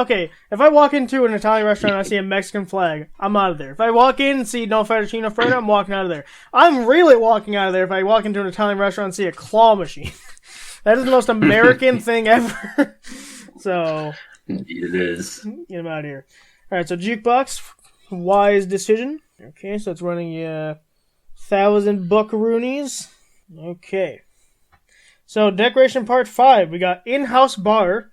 Speaker 1: walk into an Italian restaurant and I see a Mexican flag, I'm out of there. If I walk in and see no fettuccine alfredo, I'm walking out of there. I'm really walking out of there if I walk into an Italian restaurant and see a claw machine. That is the most American thing ever. So,
Speaker 2: it is.
Speaker 1: Get him out of here. Alright, so jukebox, wise decision. Okay, so it's running 1,000 buckaroonies. Okay. So decoration part 5, we got in-house bar,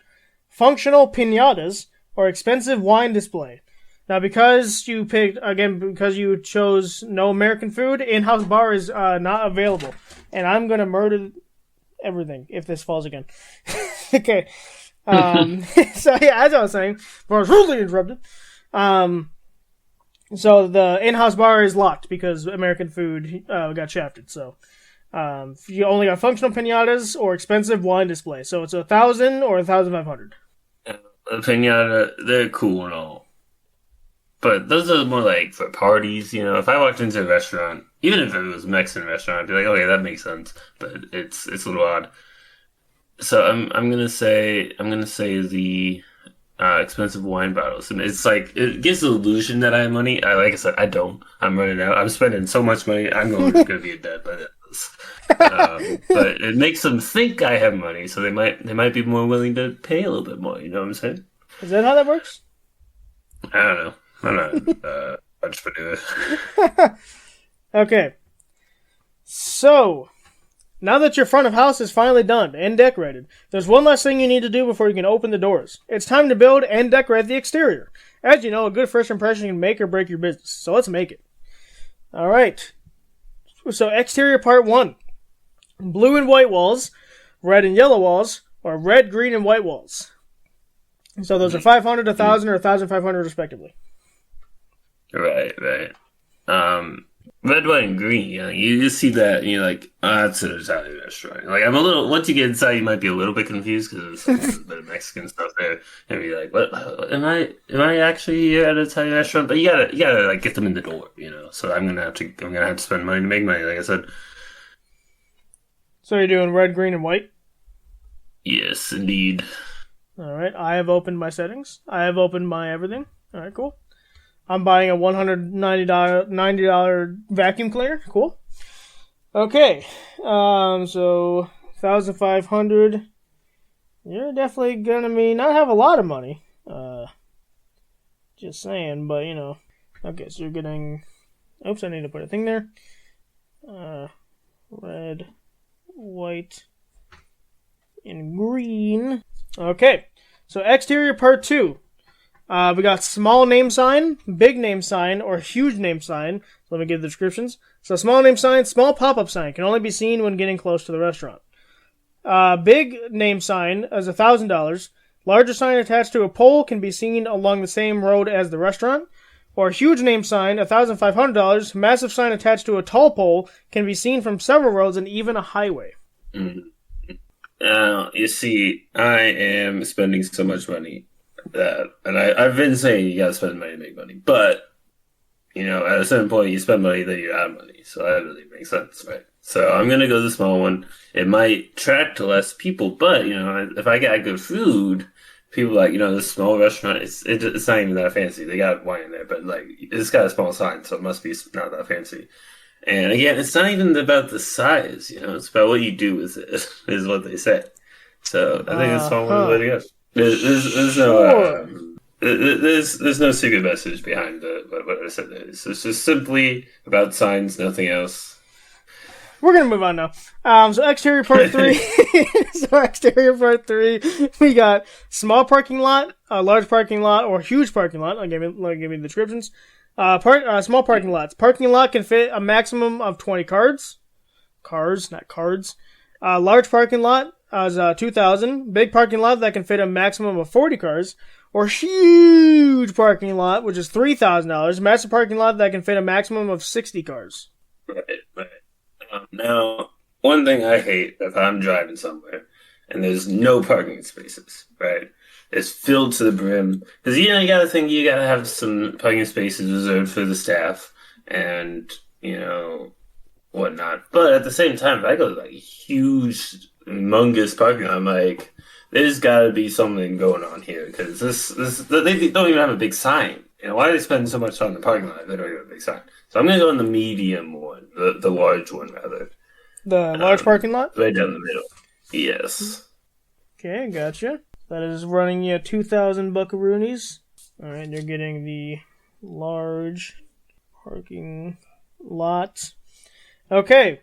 Speaker 1: functional piñatas, or expensive wine display. Now, because you chose no American food, in-house bar is not available. And I'm going to murder everything if this falls again. Okay. So, yeah, as I was saying, before I was rudely interrupted. So the in-house bar is locked because American food got shafted. So you only got functional piñatas or expensive wine display. So it's 1,000 or 1,500.
Speaker 2: A piñata, they're cool and all. But those are more like for parties, If I walked into a restaurant, even if it was a Mexican restaurant, I'd be like, okay, that makes sense. But it's a little odd. So I'm gonna say the expensive wine bottles, and it's like it gives the illusion that I have money. Like I said, I don't. I'm running out. I'm spending so much money. I'm going to be in debt by this. But it makes them think I have money, so they might be more willing to pay a little bit more. You know what I'm saying?
Speaker 1: Is that how that works?
Speaker 2: I don't know. I'm not entrepreneur.
Speaker 1: Okay. So, now that your front of house is finally done and decorated, there's one last thing you need to do before you can open the doors. It's time to build and decorate the exterior. As you know, a good first impression can make or break your business, so let's make it. Alright. So, exterior part 1. Blue and white walls, red and yellow walls, or red, green, and white walls. So those are 500, 1,000, or 1,500 respectively.
Speaker 2: Right. Red, white, and green. You just see that, and you're like, that's an Italian restaurant. Like, I'm a little. Once you get inside, you might be a little bit confused because there's a bit of Mexican stuff there, and be like, "What? Am I actually here at an Italian restaurant?" But you gotta like get them in the door, So I'm gonna have to spend money to make money, like I said.
Speaker 1: So you're doing red, green, and white?
Speaker 2: Yes, indeed.
Speaker 1: All right. I have opened my settings. I have opened my everything. All right, cool. I'm buying a $190 vacuum cleaner. Cool. Okay. So 1,500. You're definitely gonna not have a lot of money. Just saying, but Okay, so you're getting. Oops, I need to put a thing there. Red, white, and green. Okay. So exterior part 2. We got small name sign, big name sign, or huge name sign. Let me give the descriptions. So small name sign, small pop-up sign can only be seen when getting close to the restaurant. Big name sign is $1,000. Larger sign attached to a pole can be seen along the same road as the restaurant. Or huge name sign, $1,500. Massive sign attached to a tall pole can be seen from several roads and even a highway.
Speaker 2: Now, you see, I am spending so much money. And I've been saying you gotta spend money to make money, but at a certain point you spend money, then you're out of money. So that really makes sense, right? So I'm gonna go the small one. It might attract less people, but if I got good food, people like this small restaurant. It's not even that fancy. They got wine in there, but like it's got a small sign, so it must be not that fancy. And again, it's not even about the size. It's about what you do with it. Is what they say. So I think the small one is the way to go. There's no secret message behind what I said there. It's just simply about signs, nothing else.
Speaker 1: We're gonna move on now. So exterior part 3. Exterior part 3, we got small parking lot, large parking lot, or huge parking lot. I'll give you the descriptions. Small parking lots. Parking lot can fit a maximum of 20 cars. Cars, not cards. Large parking lot is 2,000. Big parking lot that can fit a maximum of 40 cars. Or huge parking lot, which is $3,000. Massive parking lot that can fit a maximum of 60 cars.
Speaker 2: Right. Now, one thing I hate if I'm driving somewhere and there's no parking spaces, right? It's filled to the brim. Because, you gotta think you gotta have some parking spaces reserved for the staff and, whatnot. But at the same time, if I go to like huge, humongous parking lot, I'm like, there's gotta be something going on here. Because they don't even have a big sign. Why are they spending so much time in the parking lot if they don't even have a big sign? So I'm gonna go in the medium one, the large one rather.
Speaker 1: The large parking lot?
Speaker 2: Right down the middle. Yes.
Speaker 1: Okay, gotcha. That is running you 2,000 buckaroonies. Alright, you're getting the large parking lot. Okay,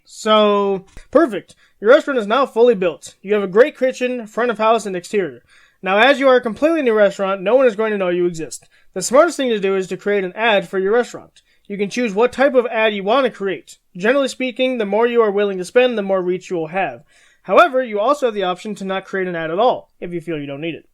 Speaker 1: so perfect. Your restaurant is now fully built. You have a great kitchen, front of house, and exterior. Now, as you are a completely new restaurant, no one is going to know you exist. The smartest thing to do is to create an ad for your restaurant. You can choose what type of ad you want to create. Generally speaking, the more you are willing to spend, the more reach you will have. However, you also have the option to not create an ad at all, if you feel you don't need it.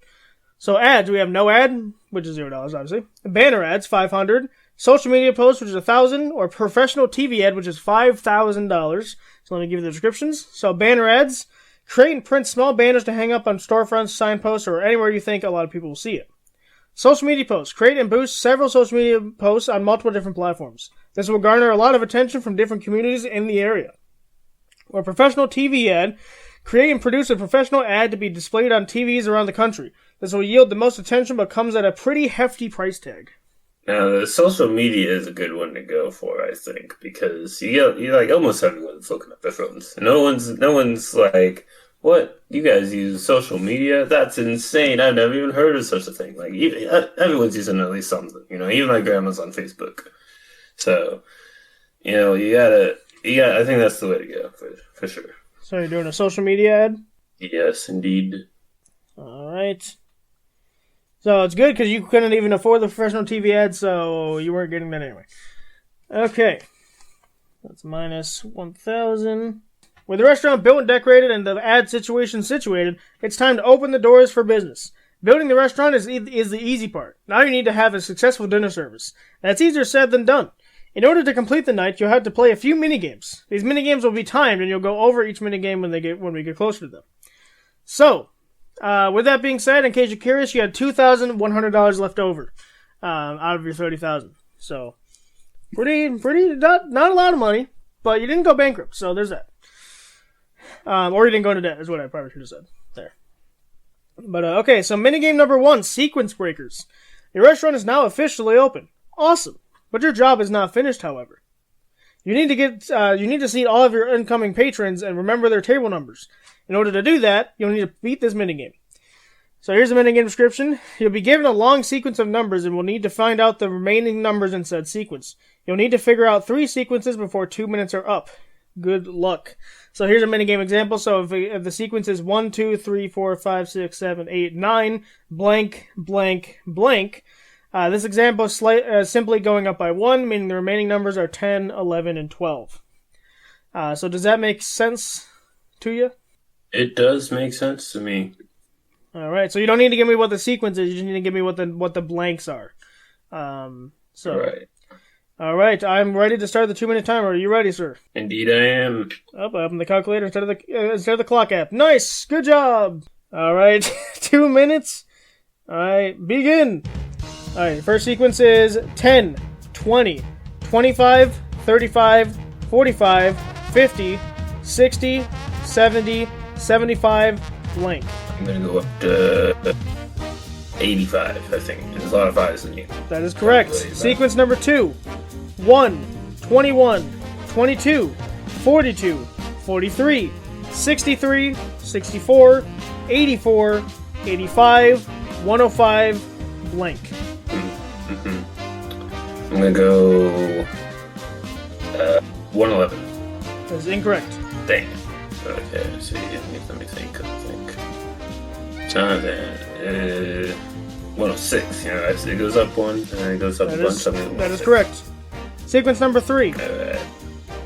Speaker 1: So ads, we have no ad, which is $0, obviously. Banner ads, $500. Social media posts, which is $1,000. Or professional TV ad, which is $5,000. So let me give you the descriptions. So banner ads, create and print small banners to hang up on storefronts, signposts, or anywhere you think a lot of people will see it. Social media posts. Create and boost several social media posts on multiple different platforms. This will garner a lot of attention from different communities in the area. Or professional TV ad. Create and produce a professional ad to be displayed on TVs around the country. This will yield the most attention, but comes at a pretty hefty price tag.
Speaker 2: Now, the social media is a good one to go for, I think, because you like almost everyone's looking at their phones. No one's like, "What? You guys use social media? That's insane! I've never even heard of such a thing." Like, everyone's using at least something. Even my grandma's on Facebook. So, you gotta. I think that's the way to go for sure.
Speaker 1: So you're doing a social media ad?
Speaker 2: Yes, indeed.
Speaker 1: All right. So it's good because you couldn't even afford the professional TV ad, so you weren't getting that anyway. Okay. That's minus 1,000. With the restaurant built and decorated and the ad situation situated, it's time to open the doors for business. Building the restaurant is the easy part. Now you need to have a successful dinner service. That's easier said than done. In order to complete the night, you'll have to play a few minigames. These minigames will be timed, and you'll go over each minigame when we get closer to them. So, with that being said, in case you're curious, you had $2,100 left over out of your $30,000. So, pretty not a lot of money, but you didn't go bankrupt. So there's that. Or you didn't go into debt, is what I probably should have said there. But okay, so minigame number 1, sequence breakers. Your restaurant is now officially open. Awesome, but your job is not finished. However, you need to seat all of your incoming patrons and remember their table numbers. In order to do that, you'll need to beat this minigame. So here's the minigame description. You'll be given a long sequence of numbers and will need to find out the remaining numbers in said sequence. You'll need to figure out 3 sequences before 2 minutes are up. Good luck. So here's a minigame example. So if the sequence is 1, 2, 3, 4, 5, 6, 7, 8, 9, blank, blank, blank. This example is simply going up by 1, meaning the remaining numbers are 10, 11, and 12. So does that make sense to you?
Speaker 2: It does make sense to me.
Speaker 1: All right, so you don't need to give me what the sequence is. You just need to give me what the blanks are.
Speaker 2: Right.
Speaker 1: All right, I'm ready to start the 2-minute timer. Are you ready, sir?
Speaker 2: Indeed, I am.
Speaker 1: I opened the calculator instead of the clock app. Nice, good job. All right, 2 minutes. All right, begin. All right, first sequence is 10, 20, 25, 35, 45, 50, 60, 70, 75, blank.
Speaker 2: I'm going to go up to 85, I think. There's a lot of 5s in here.
Speaker 1: That is correct. Sequence number 2. 1, 21, 22, 42, 43, 63, 64, 84, 85, 105, blank.
Speaker 2: I'm going to go 111.
Speaker 1: That is incorrect.
Speaker 2: Dang it. Okay, let's see. Let me think. Jonathan, 106. It goes up 1, and it goes up a bunch.
Speaker 1: That is correct. Sequence number 3.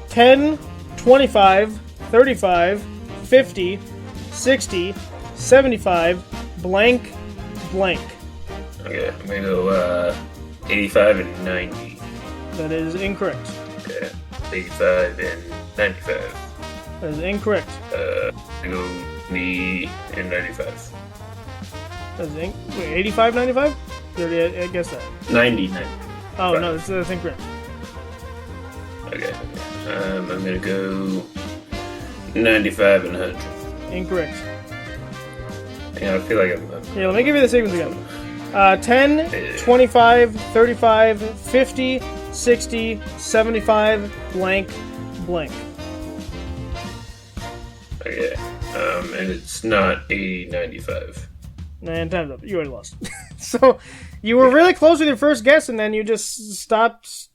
Speaker 1: 10, 25, 35, 50, 60, 75, blank, blank.
Speaker 2: Okay, I'm going to go 85 and 90.
Speaker 1: That is incorrect.
Speaker 2: Okay, 85 and 95.
Speaker 1: That is incorrect.
Speaker 2: I go me and 95.
Speaker 1: That is wait, 85, 95? I guess that.
Speaker 2: 90.
Speaker 1: Oh, no, that's incorrect.
Speaker 2: Okay. I'm gonna go 95 and 100.
Speaker 1: Incorrect.
Speaker 2: Yeah, I feel like I'm...
Speaker 1: Yeah, let me give you the sequence again. 10, 25, 35, 50, 60, 75, blank, blank.
Speaker 2: Okay. And it's not 80, 95.
Speaker 1: And time's up. You already lost. So, you were really close with your first guess, and then you just stopped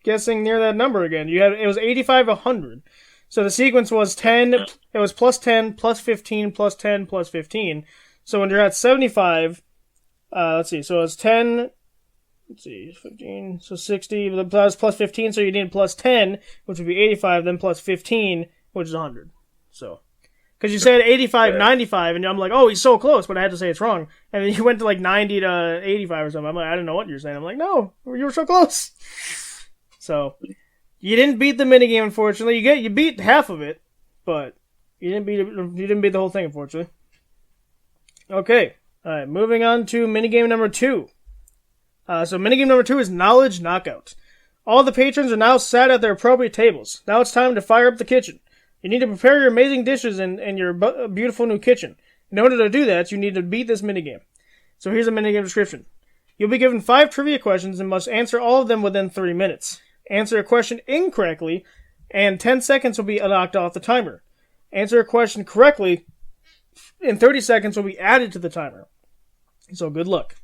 Speaker 1: guessing near that number again. It was 85, 100. So the sequence was 10, it was plus 10, plus 15, plus 10, plus 15. So when you're at 75, let's see, so it's 10, 15, so 60, plus 15, so you need plus 10, which would be 85, then plus 15, which is 100. So, because you said 85, 95, and I'm like, oh, he's so close, but I had to say it's wrong. And then you went to like 90 to 85 or something. I'm like, I didn't know what you're saying. I'm like, no, you were so close. So, you didn't beat the minigame, unfortunately. You beat half of it, but you didn't beat the whole thing, unfortunately. Okay, all right, moving on to minigame number 2. So minigame number 2 is Knowledge Knockout. All the patrons are now sat at their appropriate tables. Now it's time to fire up the kitchen. You need to prepare your amazing dishes in your beautiful new kitchen. In order to do that, you need to beat this minigame. So here's a minigame description. You'll be given 5 trivia questions and must answer all of them within 3 minutes. Answer a question incorrectly, and 10 seconds will be knocked off the timer. Answer a question correctly, and 30 seconds will be added to the timer. So good luck.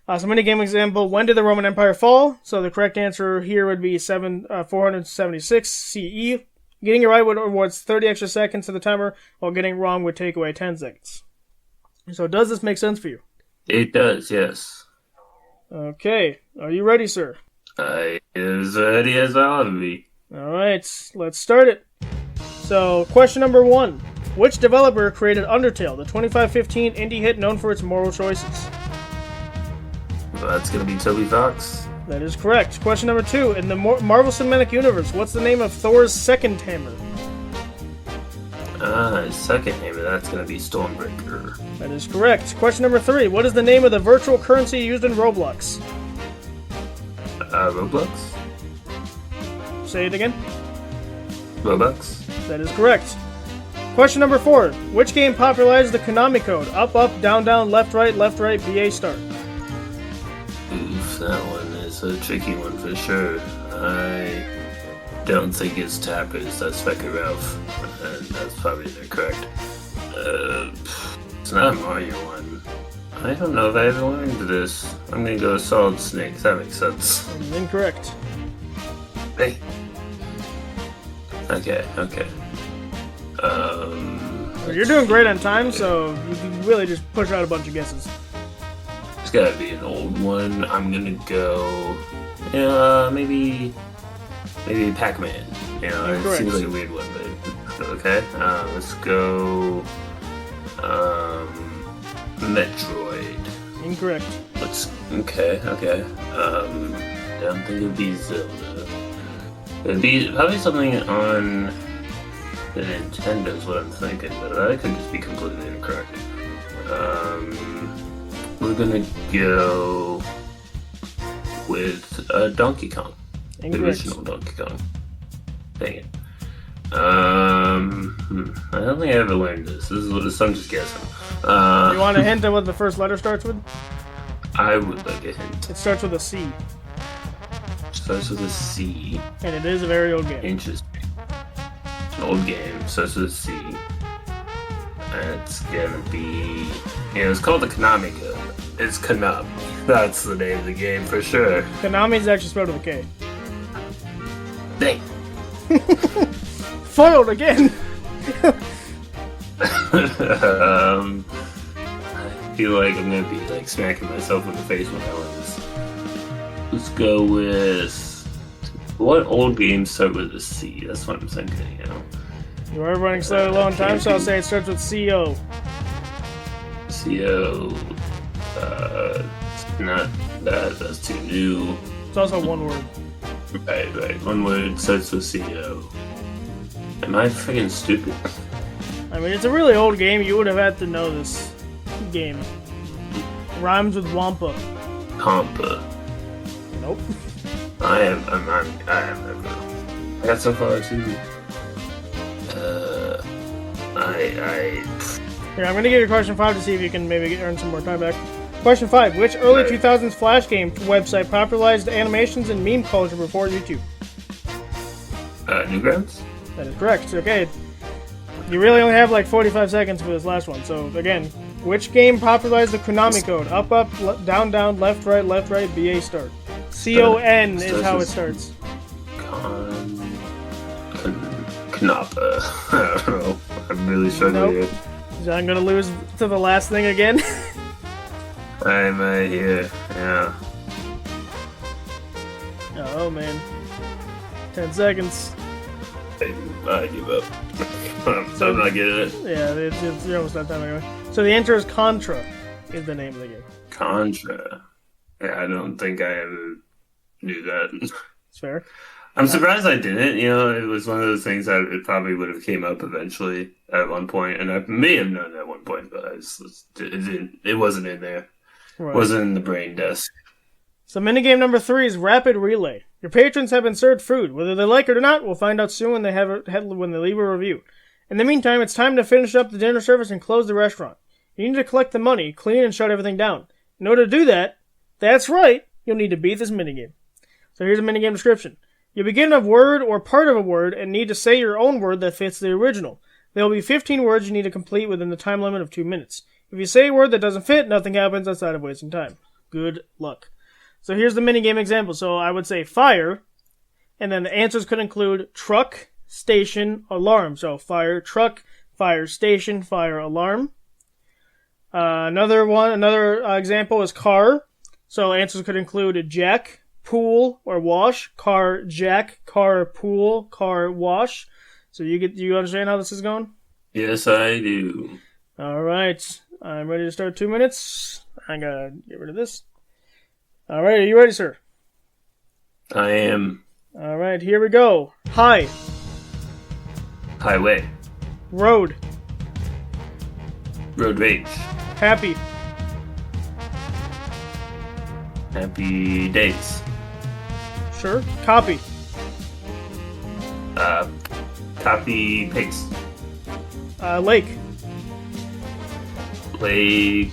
Speaker 1: So minigame example, when did the Roman Empire fall? So the correct answer here would be 476 CE. Getting it right would awards 30 extra seconds to the timer, while getting it wrong would take away 10 seconds. So does this make sense for you?
Speaker 2: It does, yes.
Speaker 1: Okay. Are you ready, sir?
Speaker 2: I as ready as I ought to be.
Speaker 1: Alright, let's start it. So, question number 1. Which developer created Undertale, the 2515 indie hit known for its moral choices?
Speaker 2: Well, that's going to be Toby Fox.
Speaker 1: That is correct. Question number 2. In the Marvel Cinematic Universe, what's the name of Thor's second hammer?
Speaker 2: His second hammer, that's going to be Stormbreaker.
Speaker 1: That is correct. Question number 3. What is the name of the virtual currency used in Roblox?
Speaker 2: Roblox?
Speaker 1: Say it again.
Speaker 2: Robux?
Speaker 1: That is correct. Question number 4. Which game popularized the Konami code? Up, up, down, down, left, right, BA, start.
Speaker 2: Oof, that one is a tricky one for sure. I don't think it's Tappers, that's Wreck-It Ralph. And that's probably correct. It's not a Mario one. I don't know if I ever learned this. I'm gonna go Solid Snake, that makes sense.
Speaker 1: Incorrect.
Speaker 2: Hey. Okay.
Speaker 1: Well, you're doing great on time, so you can really just push out a bunch of guesses.
Speaker 2: It's gotta be an old one. I'm gonna go, maybe Pac-Man. It seems like a weird one, but okay. Let's go, Metroid.
Speaker 1: Incorrect.
Speaker 2: Okay. I don't think it'd be Zelda. It'd be probably something on the Nintendo is what I'm thinking, but that could just be completely incorrect. We're gonna go with Donkey Kong.
Speaker 1: Incorrect.
Speaker 2: The original Donkey Kong. Dang it. I don't think I ever learned this. This is what I'm just guessing.
Speaker 1: You want a hint of what the first letter starts with?
Speaker 2: I would like a hint.
Speaker 1: It starts with a C.
Speaker 2: Starts with a C.
Speaker 1: And it is a very old game.
Speaker 2: Interesting. An old game. Starts with a C. And it's gonna be... it's called the Konami Code. It's Konami. That's the name of the game for sure.
Speaker 1: Konami is actually spelled with a K.
Speaker 2: Dang.
Speaker 1: Foiled again!
Speaker 2: I feel like I'm gonna be smacking myself in the face when I learn this. Let's go with... What old games start with a C? That's what I'm thinking,
Speaker 1: You are running slightly low on time, so I'll say it starts with CO.
Speaker 2: CO. Not that. That's too new.
Speaker 1: It's also one word.
Speaker 2: Right. One word starts with CO. Am I freaking stupid?
Speaker 1: I mean, it's a really old game. You would have had to know this game. Rhymes with Wampa.
Speaker 2: Compa.
Speaker 1: Nope.
Speaker 2: I have never. I got so far too.
Speaker 1: Here, I'm gonna give you question 5 to see if you can maybe earn some more time back. Question 5. Which early 2000s Flash game website popularized animations and meme culture before YouTube?
Speaker 2: Newgrounds?
Speaker 1: That is correct. Okay. You really only have 45 seconds for this last one. So, again, which game popularized the Konami code? Up, up, down, down, left, right, BA, start. CON is how it starts.
Speaker 2: Knoppa. I don't know. I'm really struggling here.
Speaker 1: So I'm gonna lose to the last thing again.
Speaker 2: I'm right here. Yeah.
Speaker 1: Oh man. 10 seconds.
Speaker 2: I give up. I'm not getting it.
Speaker 1: Yeah, you're almost out of time anyway. So the answer is Contra, is the name of the game.
Speaker 2: Contra. Yeah, I don't think I ever knew that.
Speaker 1: It's fair.
Speaker 2: I'm surprised I didn't. It was one of those things that it probably would have came up eventually at one point, and I may have known at one point, but it wasn't in there. Right. It wasn't in the brain desk.
Speaker 1: So minigame number 3 is Rapid Relay. Your patrons have been served food. Whether they like it or not, we'll find out soon when they leave a review. In the meantime, it's time to finish up the dinner service and close the restaurant. You need to collect the money, clean, and shut everything down. In order to do that, that's right, you'll need to beat this minigame. So here's a minigame description. You begin a word or part of a word and need to say your own word that fits the original. There will be 15 words you need to complete within the time limit of 2 minutes. If you say a word that doesn't fit, nothing happens outside of wasting time. Good luck. So here's the minigame example. So I would say fire, and then the answers could include truck, station, alarm. So fire truck, fire station, fire alarm. Another example is car. So answers could include jack, pool, or wash. Car, jack, car, pool, car, wash. So you understand how this is going?
Speaker 2: Yes, I do.
Speaker 1: All right. I'm ready to start 2 minutes. I gotta get rid of this. All right. Are you ready, sir?
Speaker 2: I am.
Speaker 1: All right. Here we go. High.
Speaker 2: Highway.
Speaker 1: Road.
Speaker 2: Road rage.
Speaker 1: Happy.
Speaker 2: Happy days.
Speaker 1: Sure. Copy.
Speaker 2: Copy paste.
Speaker 1: Lake.
Speaker 2: Lake.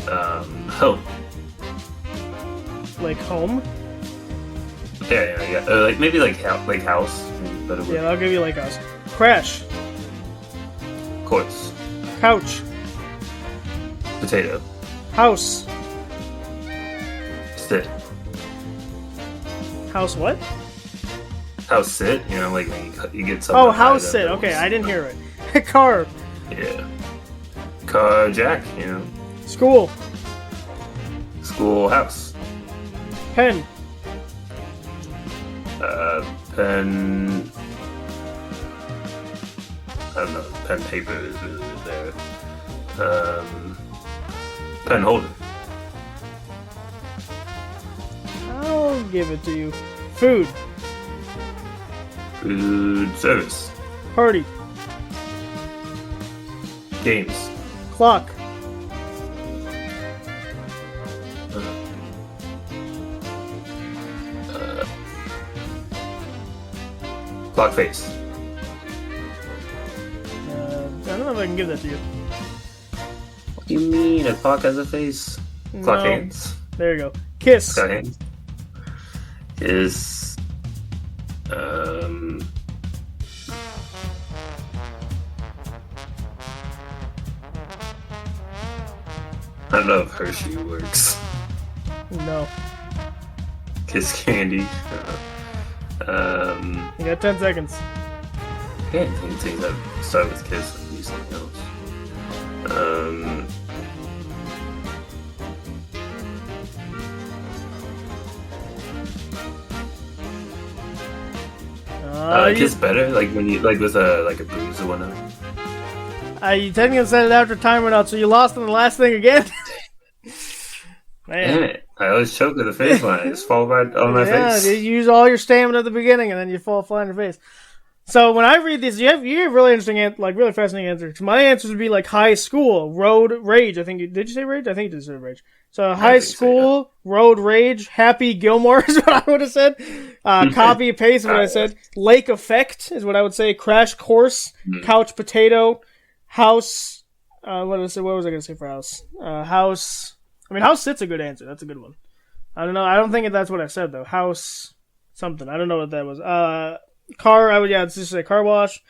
Speaker 2: Home.
Speaker 1: Lake home.
Speaker 2: Yeah. Like maybe like lake house. Better word.
Speaker 1: Yeah, I'll give you lake house. Crash.
Speaker 2: Course.
Speaker 1: Couch.
Speaker 2: Potato.
Speaker 1: House.
Speaker 2: Sit.
Speaker 1: House what?
Speaker 2: House sit. You know, like when you get something.
Speaker 1: Oh, house sit. Okay, I didn't hear it. Car.
Speaker 2: Yeah. Car jack. You know.
Speaker 1: School.
Speaker 2: Schoolhouse.
Speaker 1: Pen.
Speaker 2: Pen. I don't know. Pen paper is there. Pen holder.
Speaker 1: I'll give it to you. Food.
Speaker 2: Food service.
Speaker 1: Party.
Speaker 2: Games.
Speaker 1: Clock.
Speaker 2: Clock face.
Speaker 1: I don't know if I can give that to you.
Speaker 2: What do you mean? A clock has a face? Clock
Speaker 1: No.
Speaker 2: hands.
Speaker 1: There you go. Kiss.
Speaker 2: Clock hands. Is I don't know if Hershey works.
Speaker 1: No.
Speaker 2: Kiss candy.
Speaker 1: You got 10 seconds.
Speaker 2: I can't think of things that start with kiss and do something else. Kiss better, like when you like with a bruise or whatnot.
Speaker 1: You technically said it after time went out, so you lost on the last thing again. Man.
Speaker 2: Damn it! I always choke with the face line. I just fall right on my face.
Speaker 1: Yeah, you use all your stamina at the beginning, and then you fall flat on your face. So when I read these, you have really interesting, really fascinating answers. My answers would be like high school, road rage. Did you say rage? I think you did say rage. So high school, so, yeah. Road rage, Happy Gilmore is what I would have said. Copy paste is what I said. Lake effect is what I would say. Crash course, couch potato, house. What was I going to say for house? House. I mean, house sit's a good answer. That's a good one. I don't know. I don't think that's what I said though. House something. I don't know what that was. Car. It's just say car wash.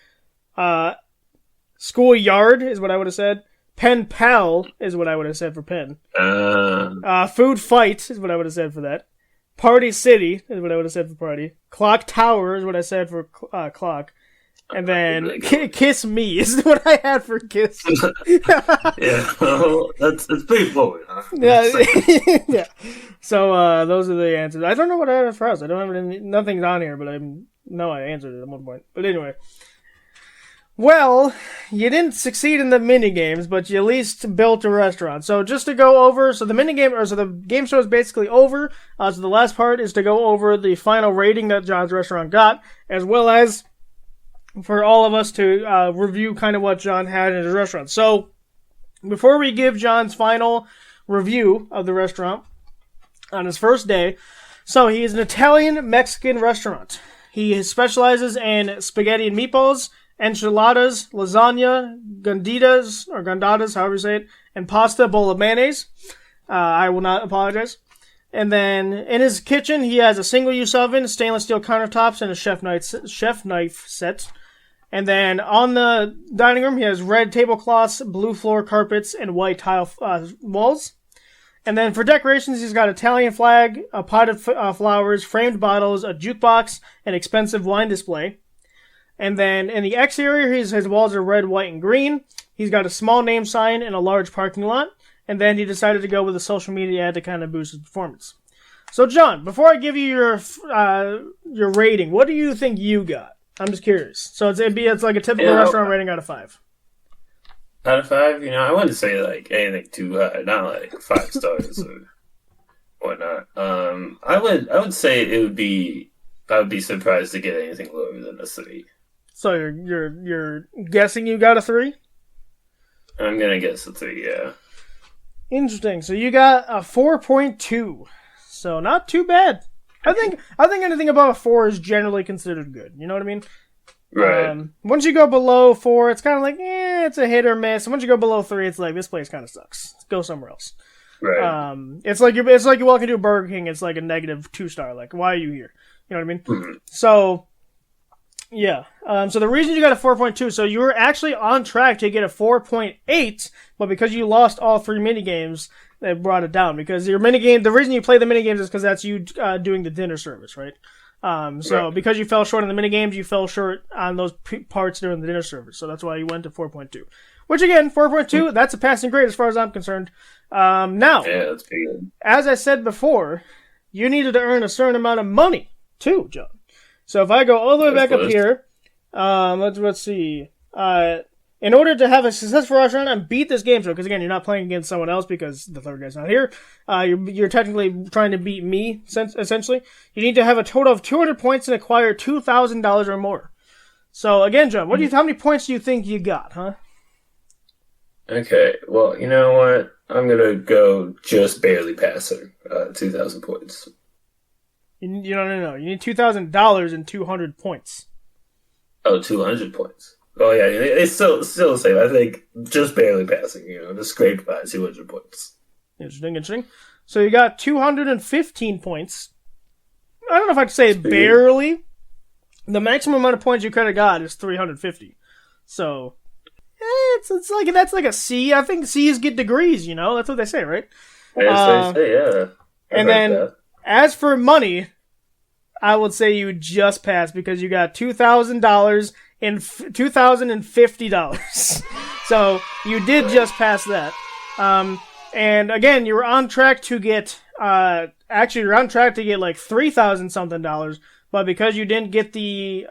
Speaker 1: Schoolyard is what I would have said. Pen pal is what I would have said for pen. Food fight is what I would have said for that. Party city is what I would have said for party. Clock tower is what I said for clock. And then kiss me is what I had for kiss.
Speaker 2: Yeah, well, it's pretty forward, huh?
Speaker 1: Yeah, yeah. So those are the answers. I don't know what I had for house. I don't have nothing's on here, but I know I answered it at one point. But anyway. Well, you didn't succeed in the mini games, but you at least built a restaurant. So just to go over, so the game show is basically over. So the last part is to go over the final rating that John's restaurant got, as well as for all of us to review kind of what John had in his restaurant. So before we give John's final review of the restaurant on his first day, so he is an Italian-Mexican restaurant. He specializes in spaghetti and meatballs, enchiladas, lasagna, ganditas, however you say it, and pasta, a bowl of mayonnaise. I will not apologize. And then in his kitchen, he has a single-use oven, stainless steel countertops, and a chef knife set. And then on the dining room, he has red tablecloths, blue floor carpets, and white tile walls. And then for decorations, he's got Italian flag, a pot of flowers, framed bottles, a jukebox, an expensive wine display. And then in the exterior, his walls are red, white, and green. He's got a small name sign and a large parking lot. And then he decided to go with a social media ad to kind of boost his performance. So, John, before I give you your rating, what do you think you got? I'm just curious. So it's like a typical restaurant rating out of 5.
Speaker 2: Out of 5, I wouldn't say like anything too high, not like 5 stars or whatnot. I would say I would be surprised to get anything lower than a 3.
Speaker 1: So you're guessing you got a 3?
Speaker 2: I'm gonna guess a 3, yeah.
Speaker 1: Interesting. So you got a 4.2. So not too bad. I think anything above a 4 is generally considered good. You know what I mean?
Speaker 2: Right.
Speaker 1: Once you go below 4, it's kind of like, it's a hit or miss. And once you go below 3, it's like, this place kind of sucks. Let's go somewhere else.
Speaker 2: Right.
Speaker 1: It's like you walk into a Burger King. It's like a negative 2 star. Like, why are you here? You know what I mean?
Speaker 2: Mm-hmm.
Speaker 1: So, yeah. So the reason you got a 4.2, so you were actually on track to get a 4.8, but because you lost all 3 minigames, they brought it down. Because your minigame, the reason you play the minigames is because that's you doing the dinner service, right? So because you fell short on the minigames, you fell short on those parts during the dinner service. So that's why you went to 4.2. Which again, 4.2, that's a passing grade as far as I'm concerned. Now,
Speaker 2: yeah, that's pretty good. As
Speaker 1: I said before, you needed to earn a certain amount of money too, John. So if I go all the way back up here, let's see. In order to have a successful restaurant and beat this game show, because again, you're not playing against someone else because the third guy's not here. You're technically trying to beat me, essentially. You need to have a total of 200 points and acquire $2,000 or more. So again, John, how many points do you think you got, huh?
Speaker 2: Okay, well, you know what? I'm gonna go just barely passing 2,000 points.
Speaker 1: No. You need $2,000 and 200 points.
Speaker 2: Oh, 200 points. Oh yeah, it's still the same. I think just barely passing. Just scraped by 200 points.
Speaker 1: Interesting. So you got 215 points. I don't know if I'd say barely. The maximum amount of points you could have got is 350. So it's like that's like a C. I think C's get degrees. That's what they say, right?
Speaker 2: Yes, they say, yeah.
Speaker 1: And then as for money, I would say you just passed because you got $2,000 and $2,050. So you did just pass that. And again, you were on track to get like $3,000 something dollars, but because you didn't get the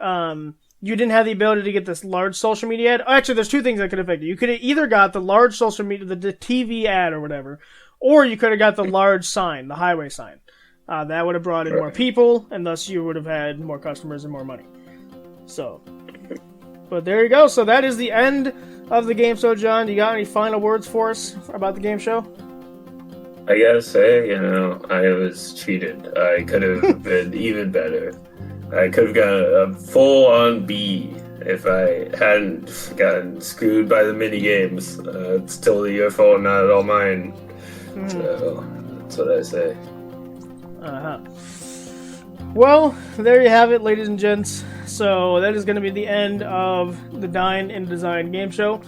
Speaker 1: you didn't have the ability to get this large social media ad. Actually, there's 2 things that could affect you. You could have either got the large social media, the TV ad or whatever, or you could have got the large sign, the highway sign. That would have brought in more people, and thus you would have had more customers and more money. So, but there you go. So that is the end of the game show, John. You got any final words for us about the game show?
Speaker 2: I gotta say, I was cheated. I could have been even better. I could have gotten a full-on B if I hadn't gotten screwed by the mini games. It's totally your fault, not at all mine. So that's what I say.
Speaker 1: Well, there you have it, ladies and gents. So that is going to be the end of the Dine and Design game show.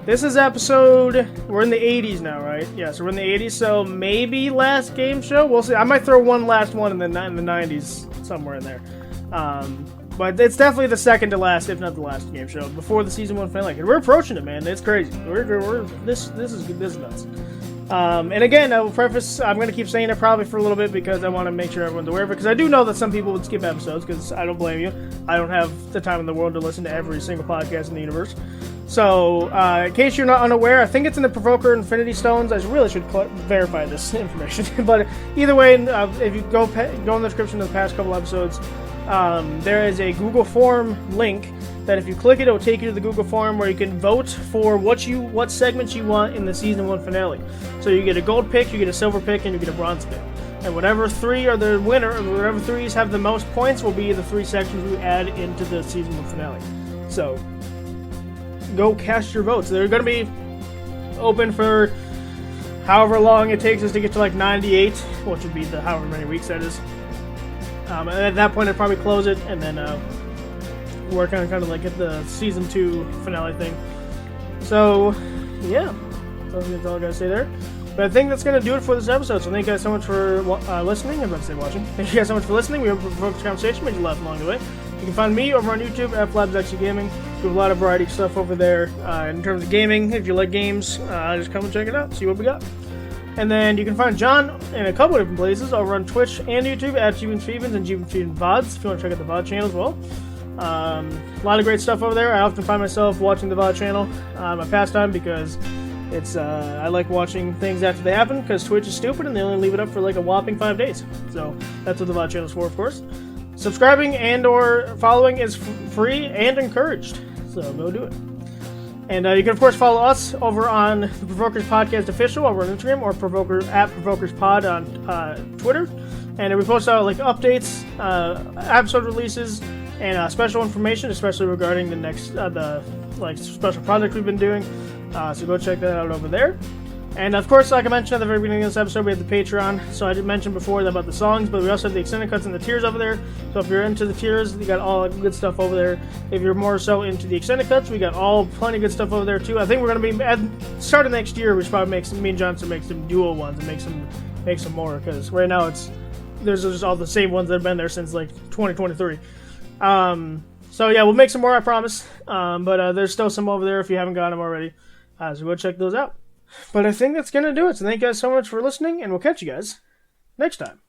Speaker 1: This is episode... We're in the 80s now, right? Yeah, so we're in the 80s, so maybe last game show? We'll see. I might throw one last one in the 90s, somewhere in there. But it's definitely the second to last, if not the last game show, before the season 1 finale. We're approaching it, man. It's crazy. This is nuts. And again, I will preface, I'm going to keep saying it probably for a little bit because I want to make sure everyone's aware of it, because I do know that some people would skip episodes, because I don't blame you. I don't have the time in the world to listen to every single podcast in the universe. So, in case you're not unaware, I think it's in the Provoker Infinity Stones. I really should verify this information. But either way, if you go in the description of the past couple episodes, there is a Google form link that if you click it, it will take you to the Google form where you can vote for what segments you want in the season 1 finale. So you get a gold pick, you get a silver pick, and you get a bronze pick. And whatever 3 are the winner, or whatever 3s have the most points, will be the 3 sections we add into the season 1 finale. So go cast your votes. There are going to be open for however long it takes us to get to like 98, which would be the however many weeks that is. And at that point, I'd probably close it and then work on kind of like get the season 2 finale thing. So, yeah, that's all I gotta say there. But I think that's gonna do it for this episode. So thank you guys so much for listening. I'm about to say watching. Thank you guys so much for listening. We hope you provoked the conversation, made you laugh along the way. You can find me over on YouTube at FlabsXC Gaming. We have a lot of variety of stuff over there in terms of gaming. If you like games, just come and check it out. See what we got. And then you can find John in a couple of different places over on Twitch and YouTube at Jeebins and Jeebins VODs if you want to check out the VOD channel as well. A lot of great stuff over there. I often find myself watching the VOD channel my pastime because it's I like watching things after they happen because Twitch is stupid and they only leave it up for like a whopping 5 days. So that's what the VOD channel is for, of course. Subscribing and or following is free and encouraged, so go do it. And you can, of course, follow us over on the Provokers Podcast Official over on Instagram or at ProvokersPod on Twitter. And we post out like updates, episode releases, and special information, especially regarding the next the special project we've been doing. So go check that out over there. And of course, like I mentioned at the very beginning of this episode, we have the Patreon. So I did mention before about the songs, but we also have the extended cuts and the tiers over there. So if you're into the tiers, you got all good stuff over there. If you're more so into the extended cuts, we got plenty of good stuff over there too. I think we're gonna be at start of next year, we should probably me and Johnson make some dual ones and make some more because right now there's just all the same ones that have been there since like 2023. So yeah, we'll make some more, I promise. But there's still some over there if you haven't got them already. So go check those out. But I think that's going to do it. So thank you guys so much for listening, and we'll catch you guys next time.